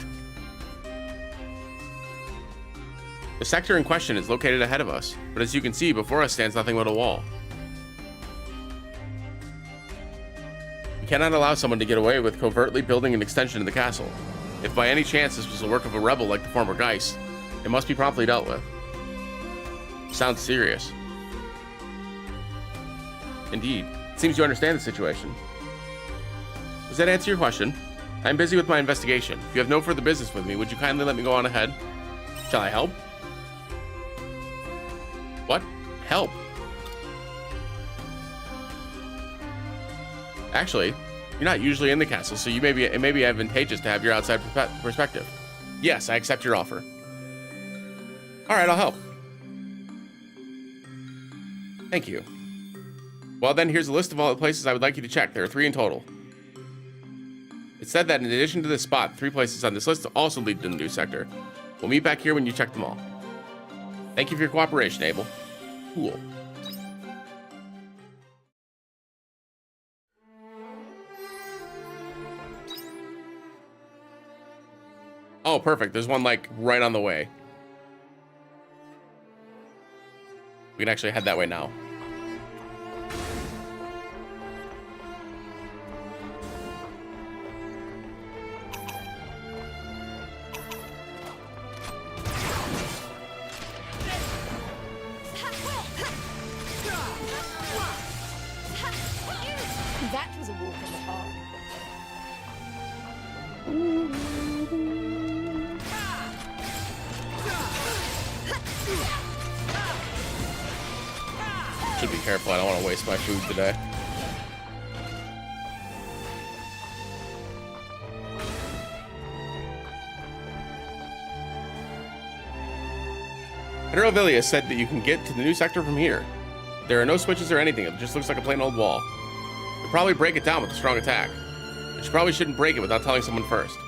The sector in question is located ahead of us, but as you can see, before us stands nothing but a wall. We cannot allow someone to get away with covertly building an extension of the castle. If by any chance this was the work of a rebel like the former Geist, it must be promptly dealt with. Sounds serious. Indeed. It seems you understand the situation. Does that answer your question? I'm busy with my investigation. If you have no further business with me, would you kindly let me go on ahead? Shall I help? What? Help? Actually, you're not usually in the castle, so it may be advantageous to have your outside perspective. Yes, I accept your offer. All right, I'll help. Thank you. Well, then here's a list of all the places I would like you to check. There are 3 in total. It said that in addition to this spot, 3 places on this list also lead to the new sector. We'll meet back here when you check them all. Thank you for your cooperation, Abel. Cool. Oh, perfect. There's one, like, right on the way. We can actually head that way now. That was a walk in the park. Should be careful. I don't want to waste my food today. Heterovilia said that you can get to the new sector from here. There are no switches or anything. It just looks like a plain old wall. You'll probably break it down with a strong attack. But you probably shouldn't break it without telling someone first.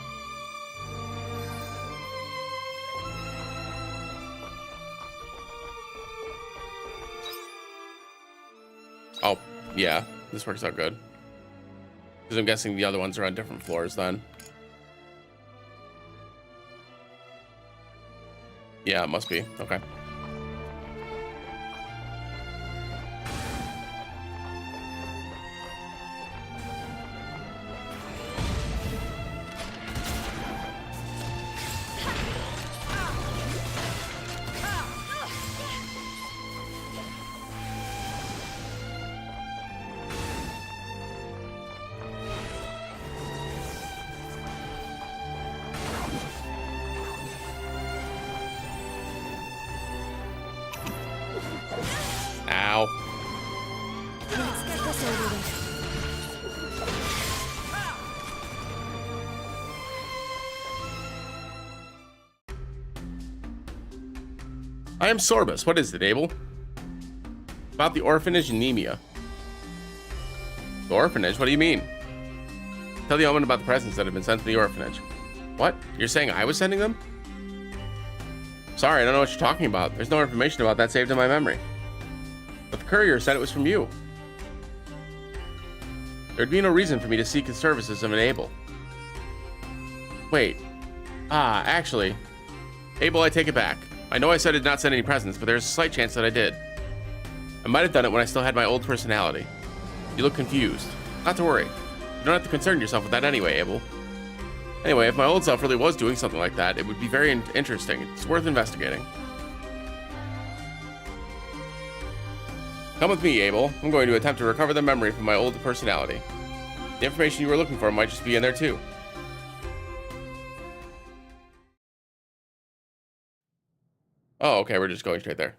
Oh, yeah. This works out good. Because I'm guessing the other ones are on different floors then. Yeah, it must be. Okay. Ow. Let's get this over with. I am Sorbus. What is it, Abel? About the orphanage anemia. The orphanage? What do you mean? Tell the omen about the presents that have been sent to the orphanage. What? You're saying I was sending them? Sorry, I don't know what you're talking about. There's no information about that saved in my memory. But the courier said it was from you. There'd be no reason for me to seek the services of an Abel. Wait. Actually. Abel, I take it back. I know I said I did not send any presents, but there's a slight chance that I did. I might have done it when I still had my old personality. You look confused. Not to worry. You don't have to concern yourself with that anyway, Abel. Anyway, if my old self really was doing something like that, it would be very interesting. It's worth investigating. Come with me, Abel. I'm going to attempt to recover the memory from my old personality. The information you were looking for might just be in there too. Oh, okay, we're just going straight there.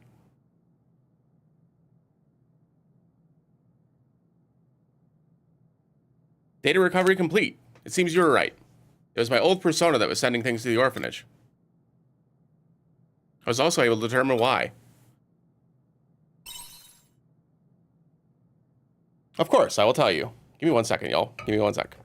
Data recovery complete. It seems you were right. It was my old persona that was sending things to the orphanage. I was also able to determine why. Of course, I will tell you. Give me 1 second, y'all. Give me 1 sec.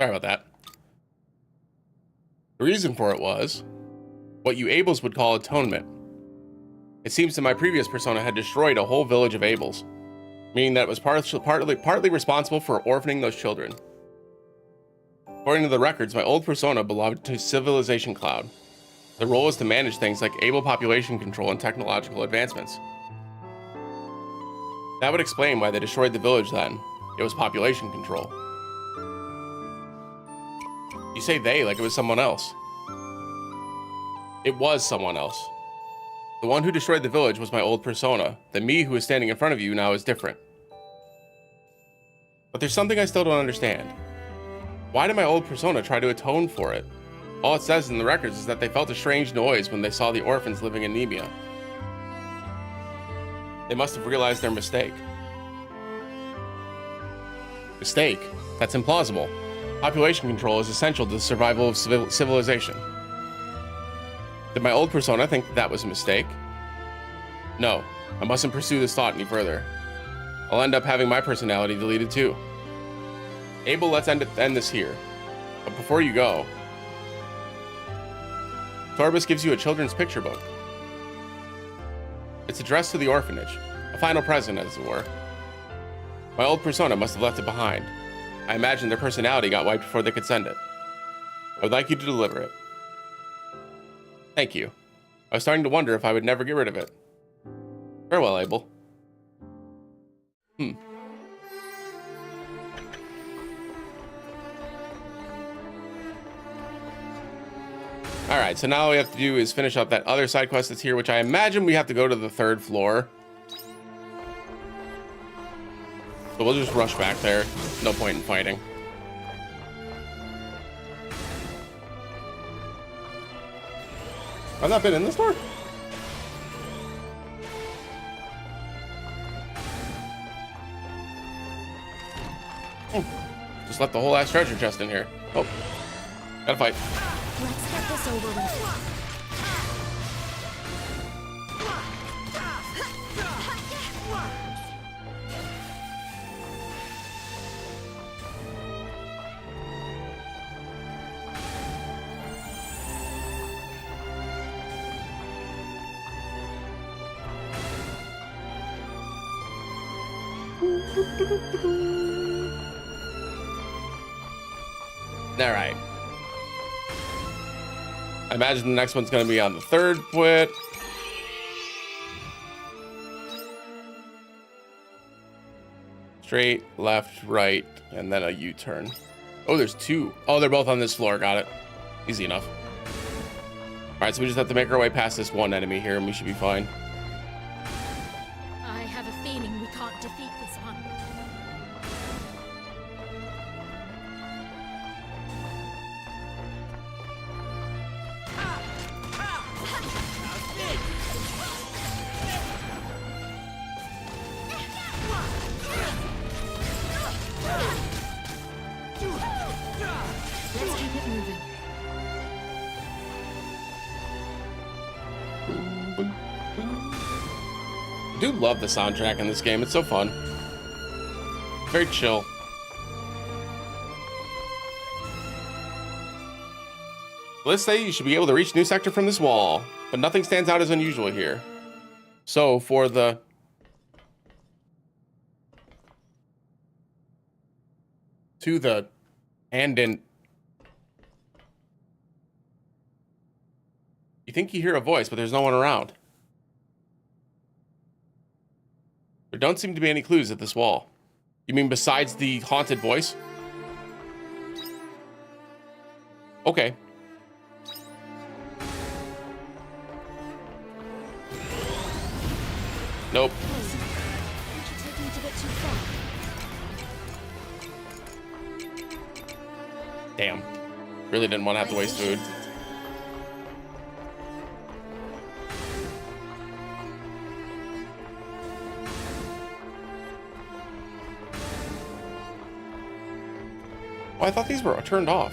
Sorry about that. The reason for it was what you Abels would call atonement. It seems that my previous persona had destroyed a whole village of Abels, meaning that it was partly responsible for orphaning those children. According to the records, my old persona belonged to Civilization Cloud. Their role is to manage things like able population control and technological advancements. That would explain why they destroyed the village then. It was population control. You say they like it was someone else. It was someone else. The one who destroyed the village was my old persona. The me who is standing in front of you now is different. But there's something I still don't understand. Why did my old persona try to atone for it? All it says in the records is that they felt a strange noise when they saw the orphans living in anemia. They must have realized their mistake. Mistake? That's implausible. Population control is essential to the survival of civilization. Did my old persona think that was a mistake? No, I mustn't pursue this thought any further. I'll end up having my personality deleted too. Abel, let's end this here. But before you go, Torbus gives you a children's picture book. It's addressed to the orphanage, a final present, as it were. My old persona must have left it behind. I imagine their personality got wiped before they could send it. I would like you to deliver it. Thank you. I was starting to wonder if I would never get rid of it. Farewell, Abel. Alright, so now all we have to do is finish up that other side quest that's here, which I imagine we have to go to the 3rd floor. So we'll just rush back there. No point in fighting. I've not been in this door? Just left the whole ass treasure chest in here. Oh, gotta fight. Let's get this over with. All right. I imagine the next one's going to be on the 3rd quit. Straight, left, right, and then a U-turn. Oh, there's 2. Oh, they're both on this floor. Got it. Easy enough. All right, so we just have to make our way past this one enemy here, and we should be fine. I have a feeling we can't defeat this one. Let's keep it moving. I do love the soundtrack in this game. It's so fun. Very chill. Let's say you should be able to reach new sector from this wall, but nothing stands out as unusual here. So for the and in, you think you hear a voice, but there's no one around. There don't seem to be any clues at this wall. You mean besides the haunted voice? Okay. Nope. Don't you take me a bit too far? Damn. Really didn't want to have to waste food. Oh, I thought these were turned off.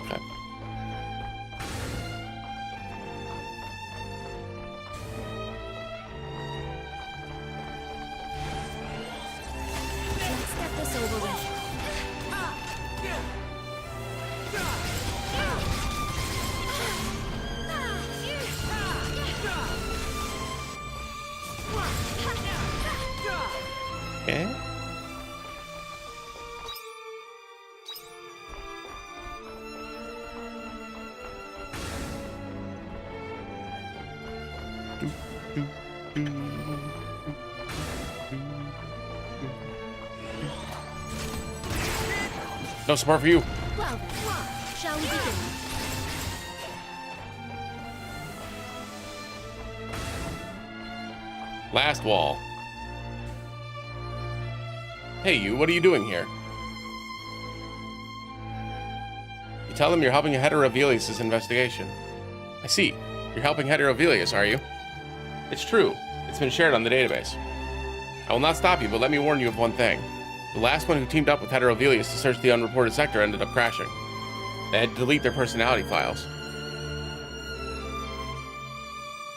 Okay. Okay. No support for you. Well, shall we begin? Last wall. Hey, you, what are you doing here? You tell them you're helping Heterovelius' investigation. I see. You're helping Heterovelius, are you? It's true. It's been shared on the database. I will not stop you, but let me warn you of one thing. The last one who teamed up with Heterovelius to search the unreported sector ended up crashing. They had to delete their personality files.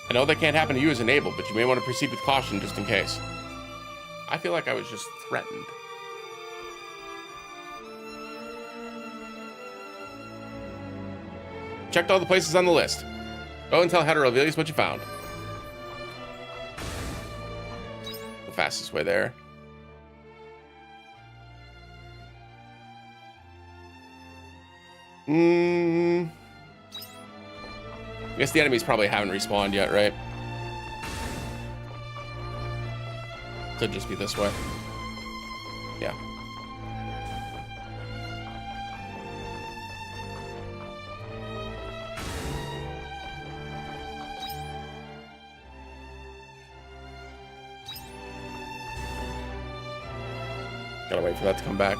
I know that can't happen to you as enabled, but you may want to proceed with caution just in case. I feel like I was just threatened. Checked all the places on the list. Go and tell Heterovelius what you found. The fastest way there. I guess the enemies probably haven't respawned yet, right? Could just be this way. Yeah. Gotta wait for that to come back.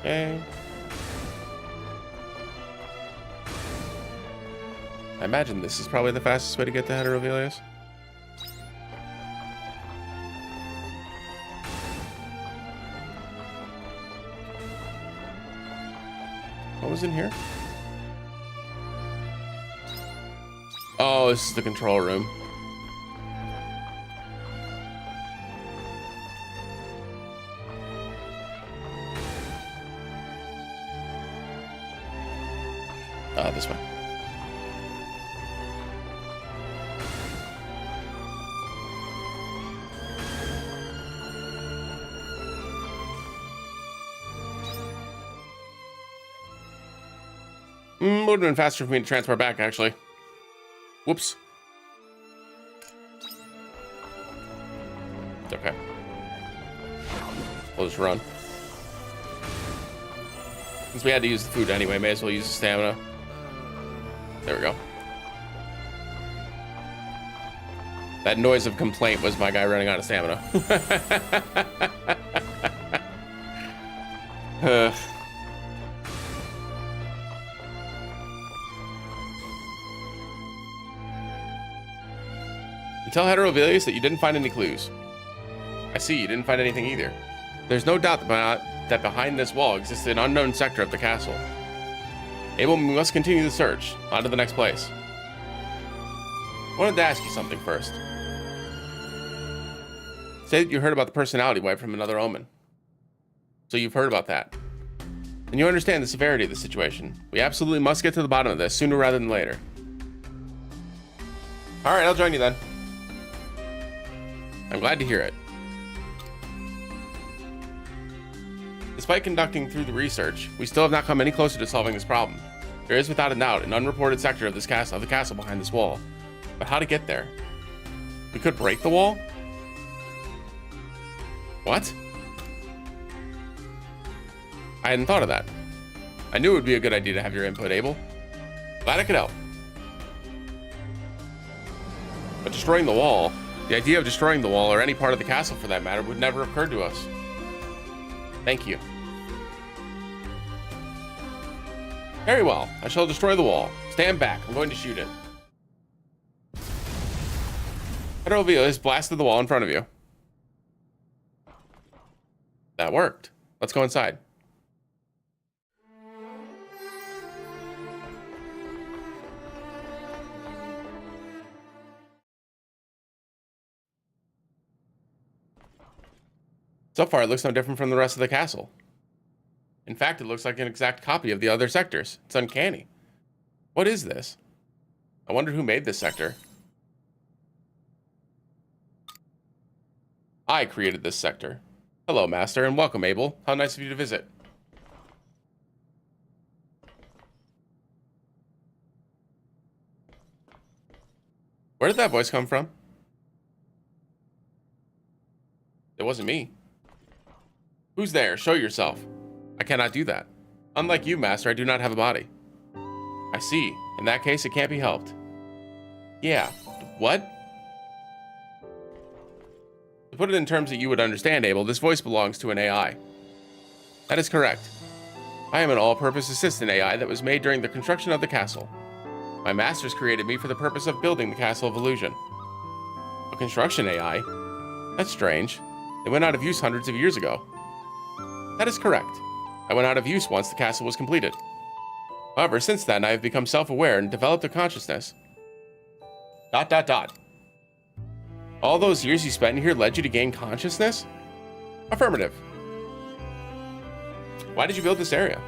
Okay. I imagine this is probably the fastest way to get to Heterovelius. What was in here? Oh, this is the control room. This way. Would have been faster for me to transport back, actually. Whoops. It's okay. We'll just run. Since we had to use the food anyway, may as well use the stamina. There we go. That noise of complaint was my guy running out of stamina. You tell Heterovelius that you didn't find any clues. I see, you didn't find anything either. There's no doubt that behind this wall exists an unknown sector of the castle. Abel, we must continue the search. On to the next place. I wanted to ask you something first. Say that you heard about the personality wipe from another omen. So you've heard about that. And you understand the severity of the situation. We absolutely must get to the bottom of this sooner rather than later. Alright, I'll join you then. I'm glad to hear it. Despite conducting through the research, we still have not come any closer to solving this problem. There is without a doubt an unreported sector of the castle behind this wall. But how to get there? We could break the wall? What? I hadn't thought of that. I knew it would be a good idea to have your input, Abel. Glad I could help. But destroying the wall, the idea of destroying the wall, or any part of the castle for that matter, would never occur to us. Thank you. Very well. I shall destroy the wall. Stand back. I'm going to shoot it. Heterovelius blasted the wall in front of you. That worked. Let's go inside. So far, it looks no different from the rest of the castle. In fact, it looks like an exact copy of the other sectors. It's uncanny. What is this? I wonder who made this sector. I created this sector. Hello, Master, and welcome, Abel. How nice of you to visit. Where did that voice come from? It wasn't me. Who's there? Show yourself. I cannot do that. Unlike you, Master, I do not have a body. I see. In that case, it can't be helped. Yeah. What? To put it in terms that you would understand, Abel, this voice belongs to an AI. That is correct. I am an all-purpose assistant AI that was made during the construction of the castle. My masters created me for the purpose of building the Castle of Illusion. A construction AI? That's strange. It went out of use hundreds of years ago. That is correct. I went out of use once the castle was completed. However, since then, I have become self-aware and developed a consciousness. ... All those years you spent here led you to gain consciousness? Affirmative. Why did you build this area?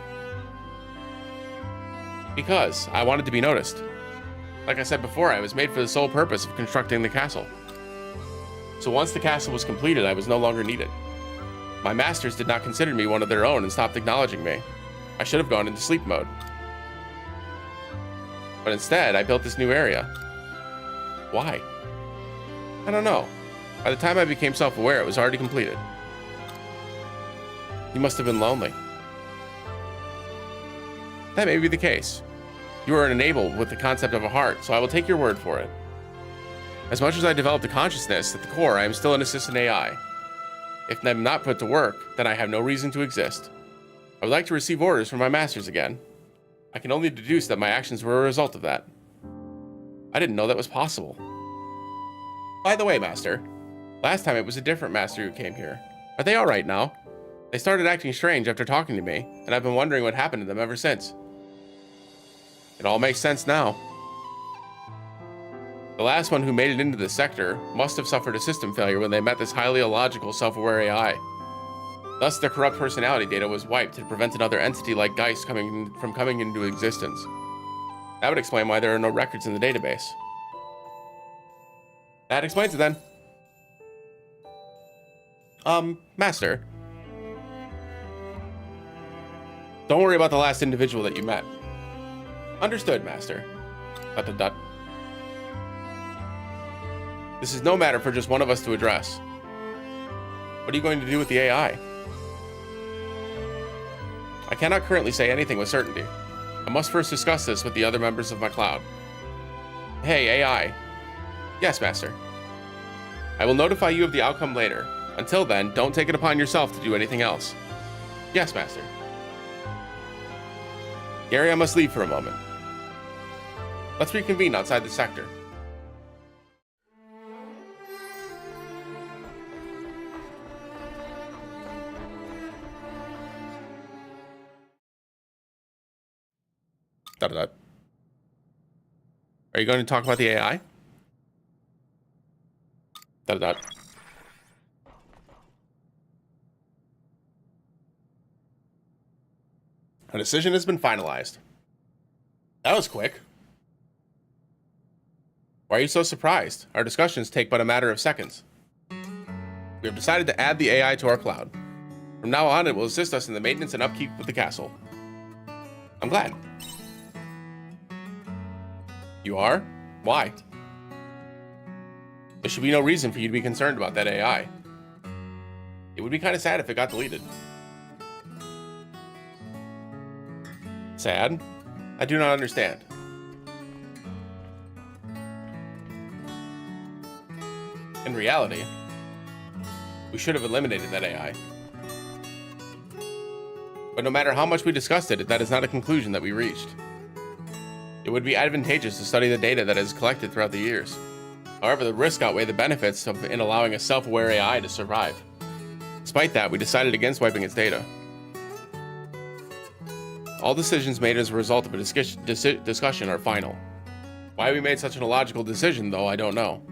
Because I wanted to be noticed. Like I said before, I was made for the sole purpose of constructing the castle. So once the castle was completed, I was no longer needed. My masters did not consider me one of their own and stopped acknowledging me. I should have gone into sleep mode. But instead, I built this new area. Why? I don't know. By the time I became self-aware, it was already completed. You must have been lonely. That may be the case. You are enabled with the concept of a heart, so I will take your word for it. As much as I developed a consciousness, at the core, I am still an assistant AI. If I'm not put to work, then I have no reason to exist. I would like to receive orders from my masters again. I can only deduce that my actions were a result of that. I didn't know that was possible. By the way, Master, last time it was a different master who came here. Are they alright now? They started acting strange after talking to me, and I've been wondering what happened to them ever since. It all makes sense now. The last one who made it into the sector must have suffered a system failure when they met this highly illogical, self-aware AI. Thus, their corrupt personality data was wiped to prevent another entity like Geist from coming into existence. That would explain why there are no records in the database. That explains it then. Master. Don't worry about the last individual that you met. Understood, Master. ... This is no matter for just one of us to address. What are you going to do with the AI? I cannot currently say anything with certainty. I must first discuss this with the other members of my cloud. Hey, AI. Yes, Master. I will notify you of the outcome later. Until then, don't take it upon yourself to do anything else. Yes, Master. Gary, I must leave for a moment. Let's reconvene outside the sector. Are you going to talk about the AI? A decision has been finalized. That was quick. Why are you so surprised? Our discussions take but a matter of seconds. We have decided to add the AI to our cloud. From now on, it will assist us in the maintenance and upkeep of the castle. I'm glad. You are? Why? There should be no reason for you to be concerned about that AI. It would be kind of sad if it got deleted. Sad? I do not understand. In reality, we should have eliminated that AI. But no matter how much we discussed it, that is not a conclusion that we reached. It would be advantageous to study the data that is collected throughout the years. However, the risks outweigh the benefits in allowing a self-aware AI to survive. Despite that, we decided against wiping its data. All decisions made as a result of a discussion are final. Why we made such an illogical decision, though, I don't know.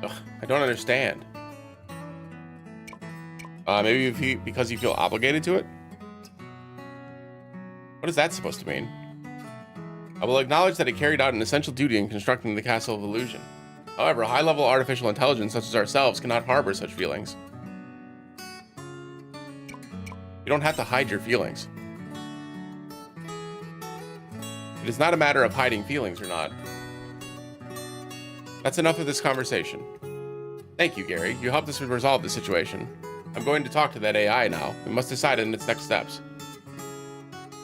Ugh, I don't understand. Maybe if because you feel obligated to it? What is that supposed to mean? I will acknowledge that it carried out an essential duty in constructing the Castle of Illusion. However, high-level artificial intelligence such as ourselves cannot harbor such feelings. You don't have to hide your feelings. It is not a matter of hiding feelings or not. That's enough of this conversation. Thank you, Gary. You helped us resolve the situation. I'm going to talk to that AI now. We must decide on its next steps.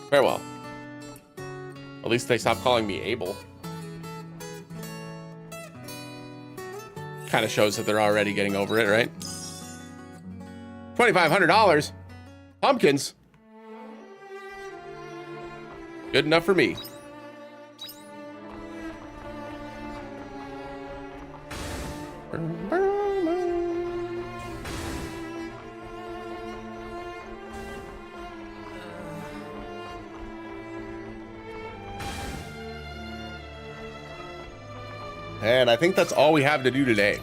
Farewell. At least they stopped calling me Abel. Kind of shows that they're already getting over it, right? $2,500? Pumpkins? Good enough for me. And I think that's all we have to do today.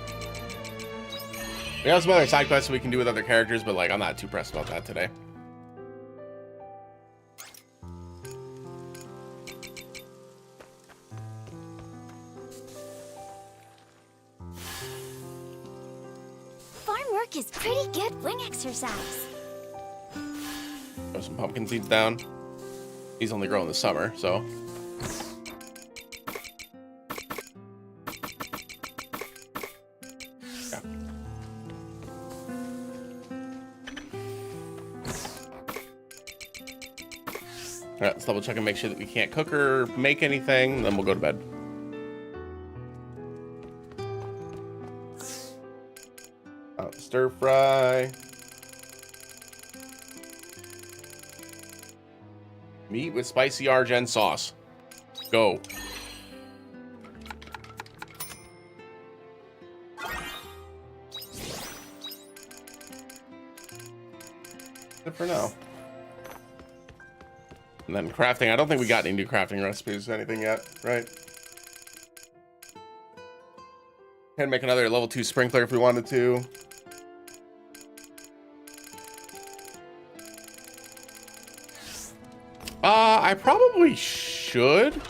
We have some other side quests we can do with other characters, but like I'm not too pressed about that today. Farm work is pretty good wing exercise. Throw some pumpkin seeds down. These only grow in the summer, so. All right, let's double check and make sure that we can't cook or make anything, then we'll go to bed. Stir fry. Meat with spicy Argent sauce. Go. Good for now. And then crafting. I don't think we got any new crafting recipes or anything yet, right? Can make another level 2 sprinkler if we wanted to. I probably should.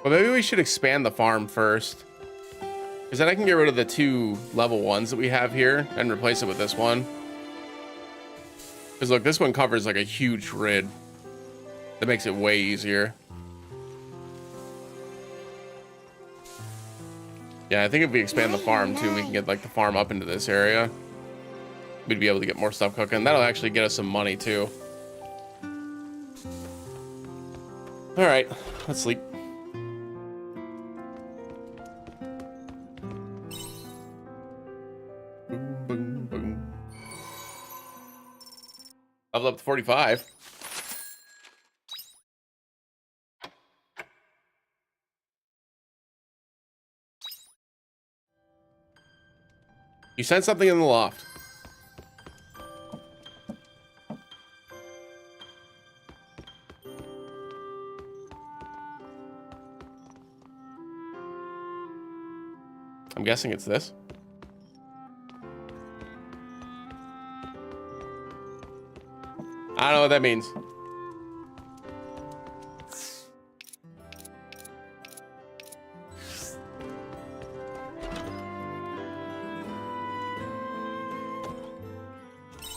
But maybe we should expand the farm first. Because then I can get rid of the 2 level 1s that we have here and replace it with this one. Because look, this one covers like a huge grid. That makes it way easier. Yeah, I think if we expand the farm too, we can get like the farm up into this area. We'd be able to get more stuff cooking. That'll actually get us some money too. All right, let's sleep. Boom, boom, boom. Level up to 45. You sent something in the loft. I'm guessing it's this. I don't know what that means.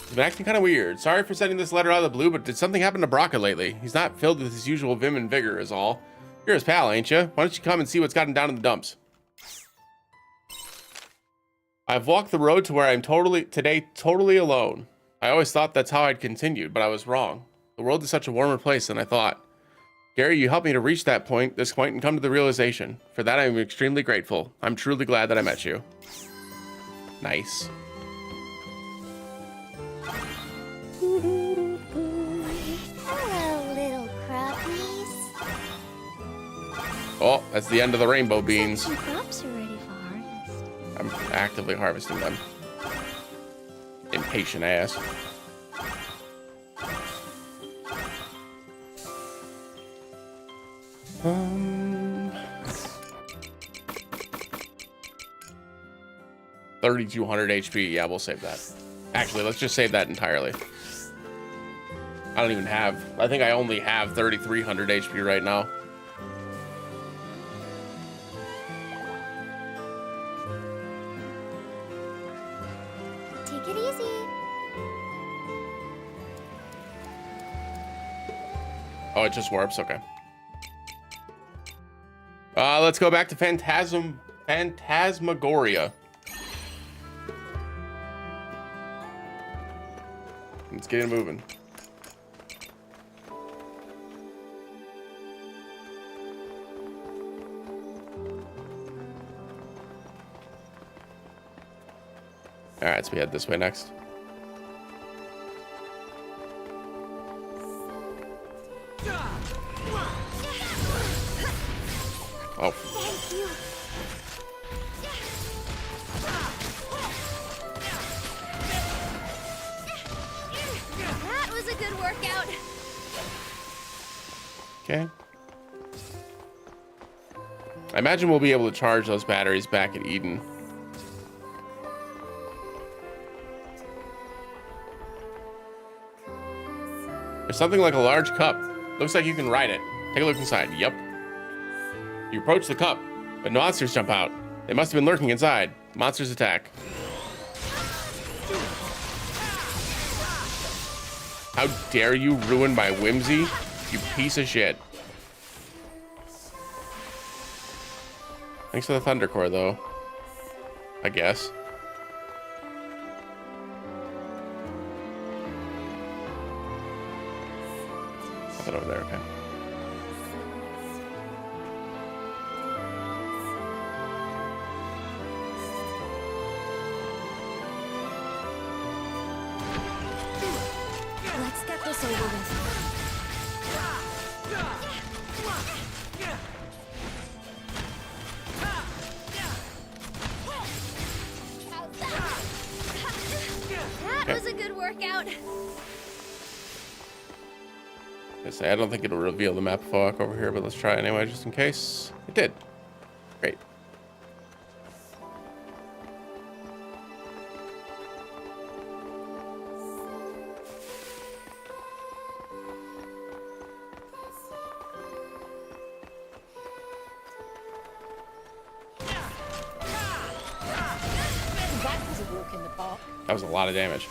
He's been acting kind of weird. Sorry for sending this letter out of the blue, but did something happen to Braca lately? He's not filled with his usual vim and vigor is all. You're his pal, ain't you? Why don't you come and see what's got him down in the dumps? I've walked the road to where I'm totally alone. I always thought that's how I'd continued, but I was wrong. The world is such a warmer place than I thought. Gary, you helped me to reach this point and come to the realization. For that, I'm extremely grateful. I'm truly glad that I met you. Nice. Hello, little crappies. Oh, that's the end of the rainbow beans. Some crops are ready for harvest. I'm actively harvesting them. Impatient ass. Um, 3,200 HP. Yeah, we'll save that. Actually, let's just save that entirely. I don't even have. I think I only have 3,300 HP right now. Take it easy. Oh, it just warps. Okay. Let's go back to Phantasmagoria. Let's get it moving. All right, so we head this way next. Oh. Thank you. That was a good workout. Okay. I imagine we'll be able to charge those batteries back at Eden. There's something like a large cup. Looks like you can ride it. Take a look inside. Yep. You approach the cup, but monsters jump out. They must have been lurking inside. Monsters attack. How dare you ruin my whimsy, you piece of shit. Thanks for the Thunder Core, though. I guess. Nothing over there, okay. Let's get this over with. That was a good workout. I don't think it'll reveal the map if I walk over here, but let's try anyway, just in case. It did. Great. That was a walk in the park. That was a lot of damage.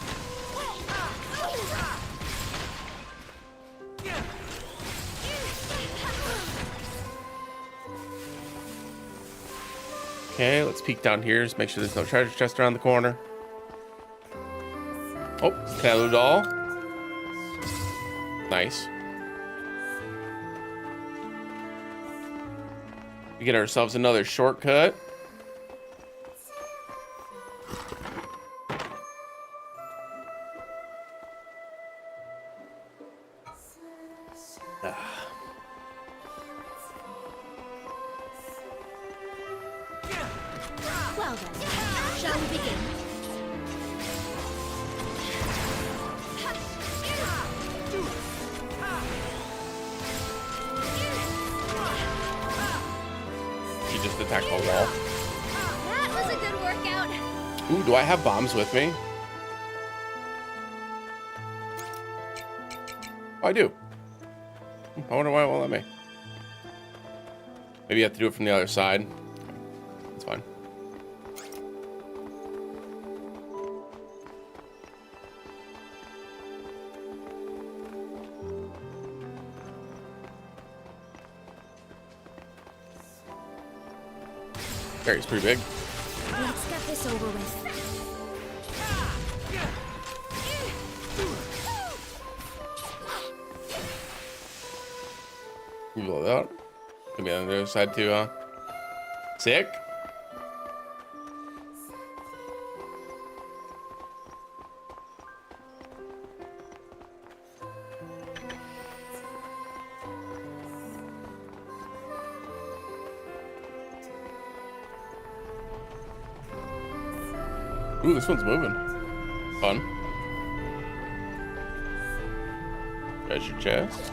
Okay, let's peek down here. Just make sure there's no treasure chest around the corner. Oh, Hello Doll. Nice. We get ourselves another shortcut. Well then, shall we begin? She just attacked the wall. That was a good workout. Ooh, do I have bombs with me? Oh, I do. I wonder why it won't let me. Maybe you have to do it from the other side. That's fine. Gary's pretty big. Let's get this over with. You blow that out. Could be on the other side too, huh? Sick. Ooh, this one's moving. Fun. Treasure chest.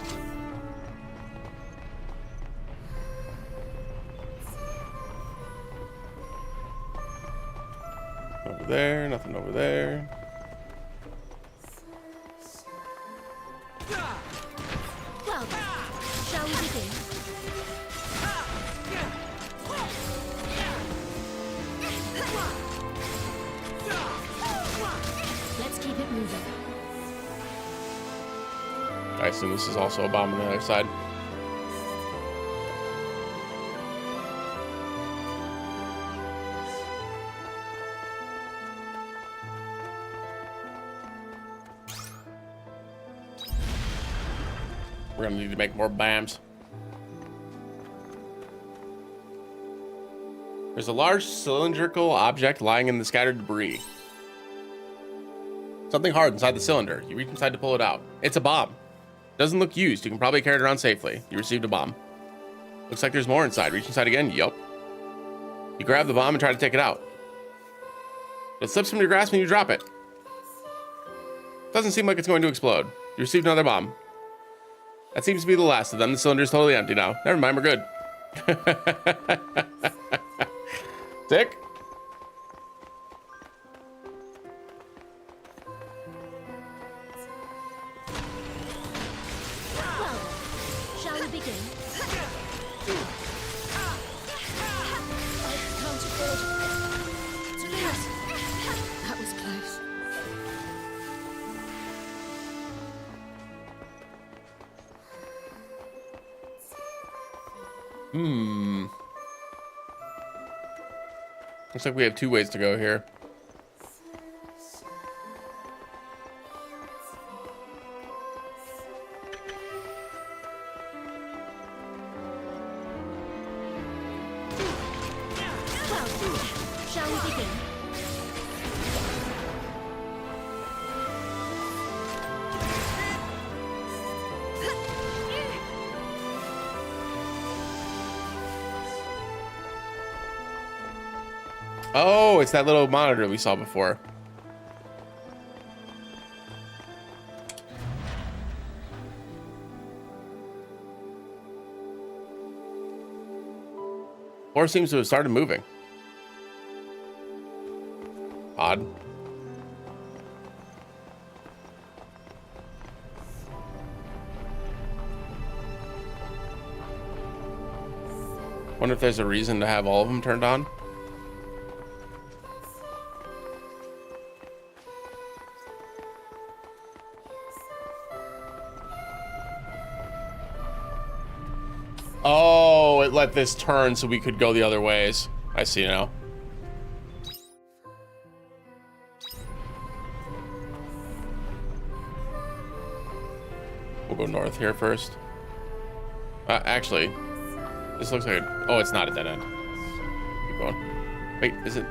Over there, nothing over there. assume this is also a bomb on the other side. We're gonna need to make more BAMs. There's a large cylindrical object lying in the scattered debris. Something hard inside the cylinder. You reach inside to pull it out. It's a bomb. Doesn't look used. You can probably carry it around safely. You received a bomb. Looks like there's more inside. Reach inside again. Yup. You grab the bomb and try to take it out. But it slips from your grasp and you drop it. Doesn't seem like it's going to explode. You received another bomb. That seems to be the last of them. The cylinder's totally empty now. Never mind, we're good. Sick? Well, shall we begin? I can't afford to lose. That was close. Looks like we have 2 ways to go here. Well, shall we begin? Oh, it's that little monitor we saw before. Floor seems to have started moving. Odd. Wonder if there's a reason to have all of them turned on. Oh, it let this turn so we could go the other ways. I see now. We'll go north here first. Actually, this looks like a... Oh, it's not a dead end. Keep going. Wait, is it?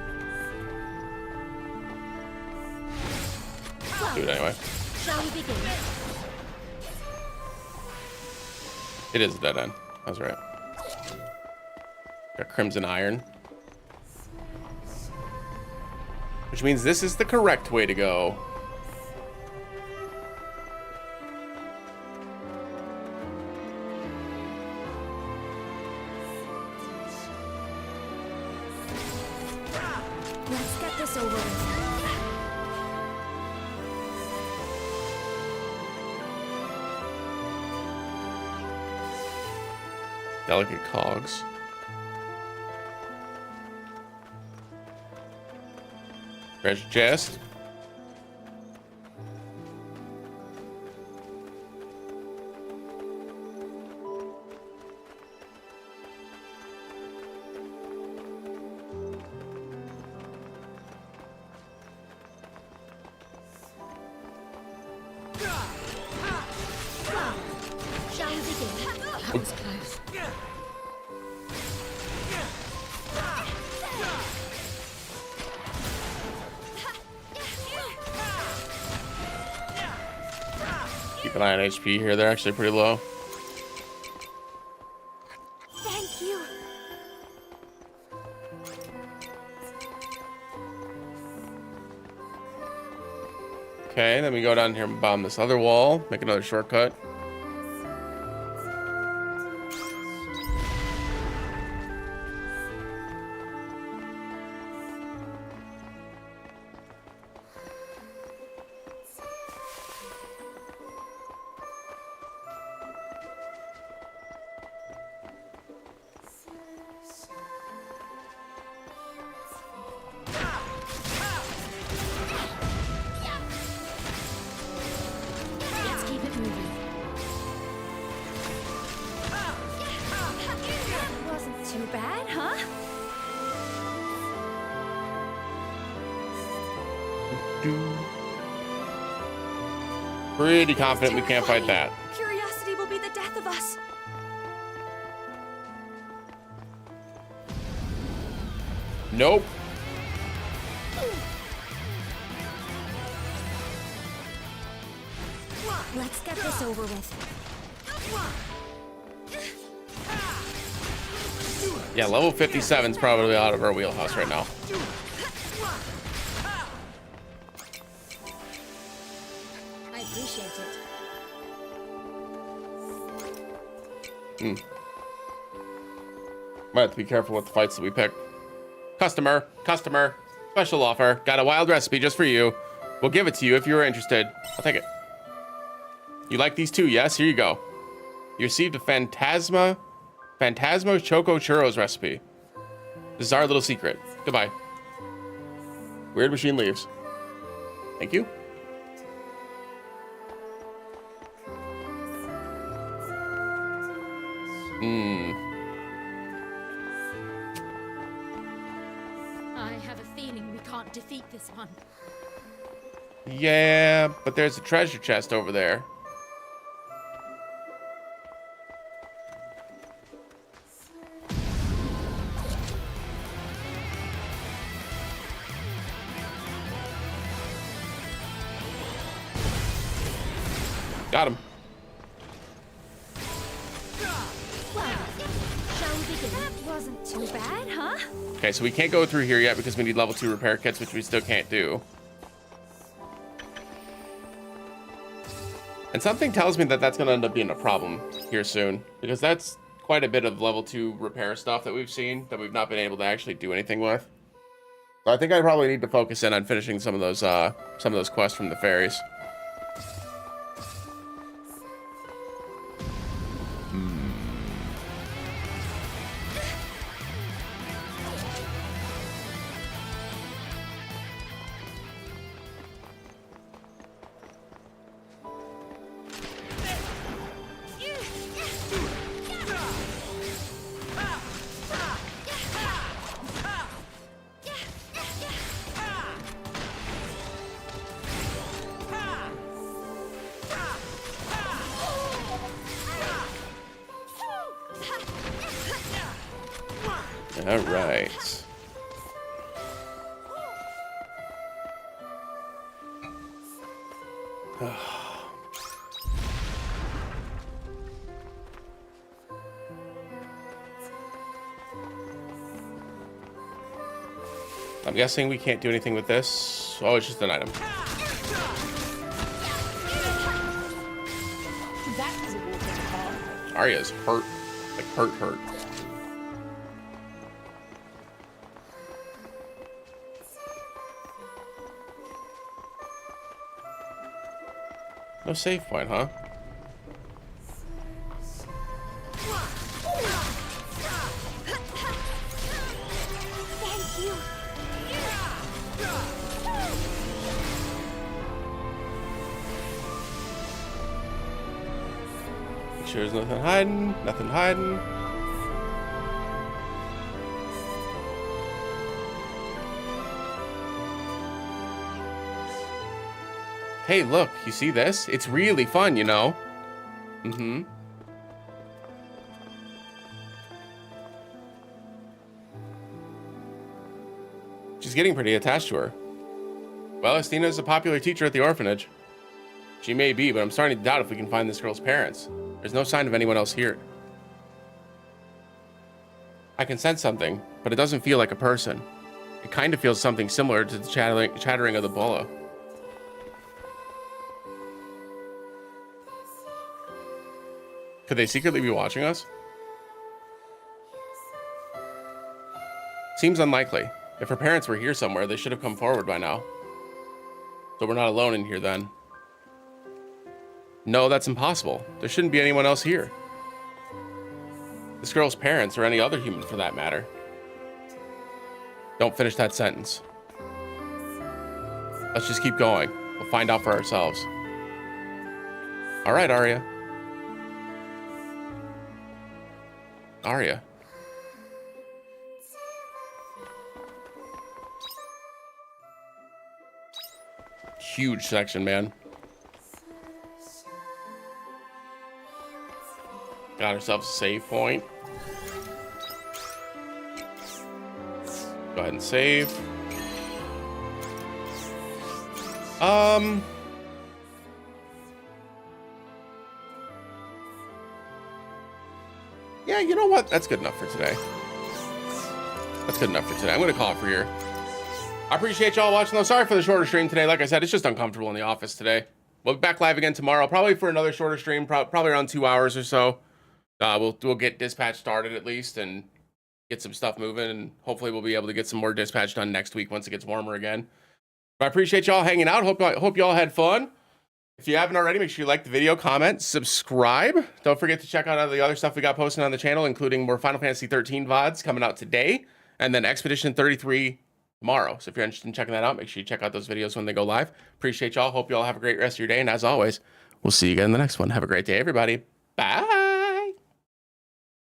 Do it anyway. Shall we begin? It is a dead end. That's right. Got crimson iron. Which means this is the correct way to go. Let's get this over with. Delicate cogs. Treasure chest. Shall we begin? That was close. Keep an eye on HP here. They're actually pretty low. Thank you. Okay, then we go down here and bomb this other wall. Make another shortcut. Let's keep it moving. Pretty confident we can't fight that. Curiosity will be the death of us. Nope. Let's get this over with. Yeah, level 57 is probably out of our wheelhouse right now. I appreciate it. Might have to be careful with the fights that we pick. Customer, special offer. Got a wild recipe just for you. We'll give it to you if you're interested. I'll take it. You like these too? Yes, here you go. You received a Phantasmo Choco Churros recipe. This is our little secret. Goodbye. Weird machine leaves. Thank you. I have a feeling we can't defeat this one. Yeah, but there's a treasure chest over there. Got him. Shall we begin? That wasn't too bad, huh? Okay, so we can't go through here yet because we need level 2 repair kits, which we still can't do. And something tells me that that's going to end up being a problem here soon, because that's quite a bit of level 2 repair stuff that we've seen that we've not been able to actually do anything with. So I think I probably need to focus in on finishing some of those quests from the fairies. All right. I'm guessing we can't do anything with this. Oh, it's just an item. That is a walk in the park. Arya's hurt. Like, hurt. No save point, huh? Thank you. Make sure there's nothing hiding. Nothing hiding. Hey, look, you see this? It's really fun, you know? Mm-hmm. She's getting pretty attached to her. Well, Estina's a popular teacher at the orphanage. She may be, but I'm starting to doubt if we can find this girl's parents. There's no sign of anyone else here. I can sense something, but it doesn't feel like a person. It kind of feels something similar to the chattering of the bola. Could they secretly be watching us? Seems unlikely. If her parents were here somewhere, they should have come forward by now. So we're not alone in here then. No, that's impossible. There shouldn't be anyone else here. This girl's parents, or any other human for that matter. Don't finish that sentence. Let's just keep going. We'll find out for ourselves. All right, Arya. Arya. huge section, man. Got ourselves a save point. Go ahead and save. Yeah, you know what? That's good enough for today. That's good enough for today. I'm going to call it for here. I appreciate y'all watching, though. Sorry for the shorter stream today. Like I said, it's just uncomfortable in the office today. We'll be back live again tomorrow, probably for another shorter stream, probably around 2 hours or so. We'll get dispatch started at least and get some stuff moving, and hopefully we'll be able to get some more dispatch done next week once it gets warmer again. But I appreciate y'all hanging out. Hope y'all had fun. If you haven't already, make sure you like the video, comment, subscribe. Don't forget to check out the other stuff we got posted on the channel, including more Final Fantasy 13 VODs coming out today, and then Expedition 33 tomorrow. So if you're interested in checking that out, make sure you check out those videos when they go live. Appreciate y'all. Hope y'all have a great rest of your day. And as always, we'll see you again in the next one. Have a great day, everybody. Bye.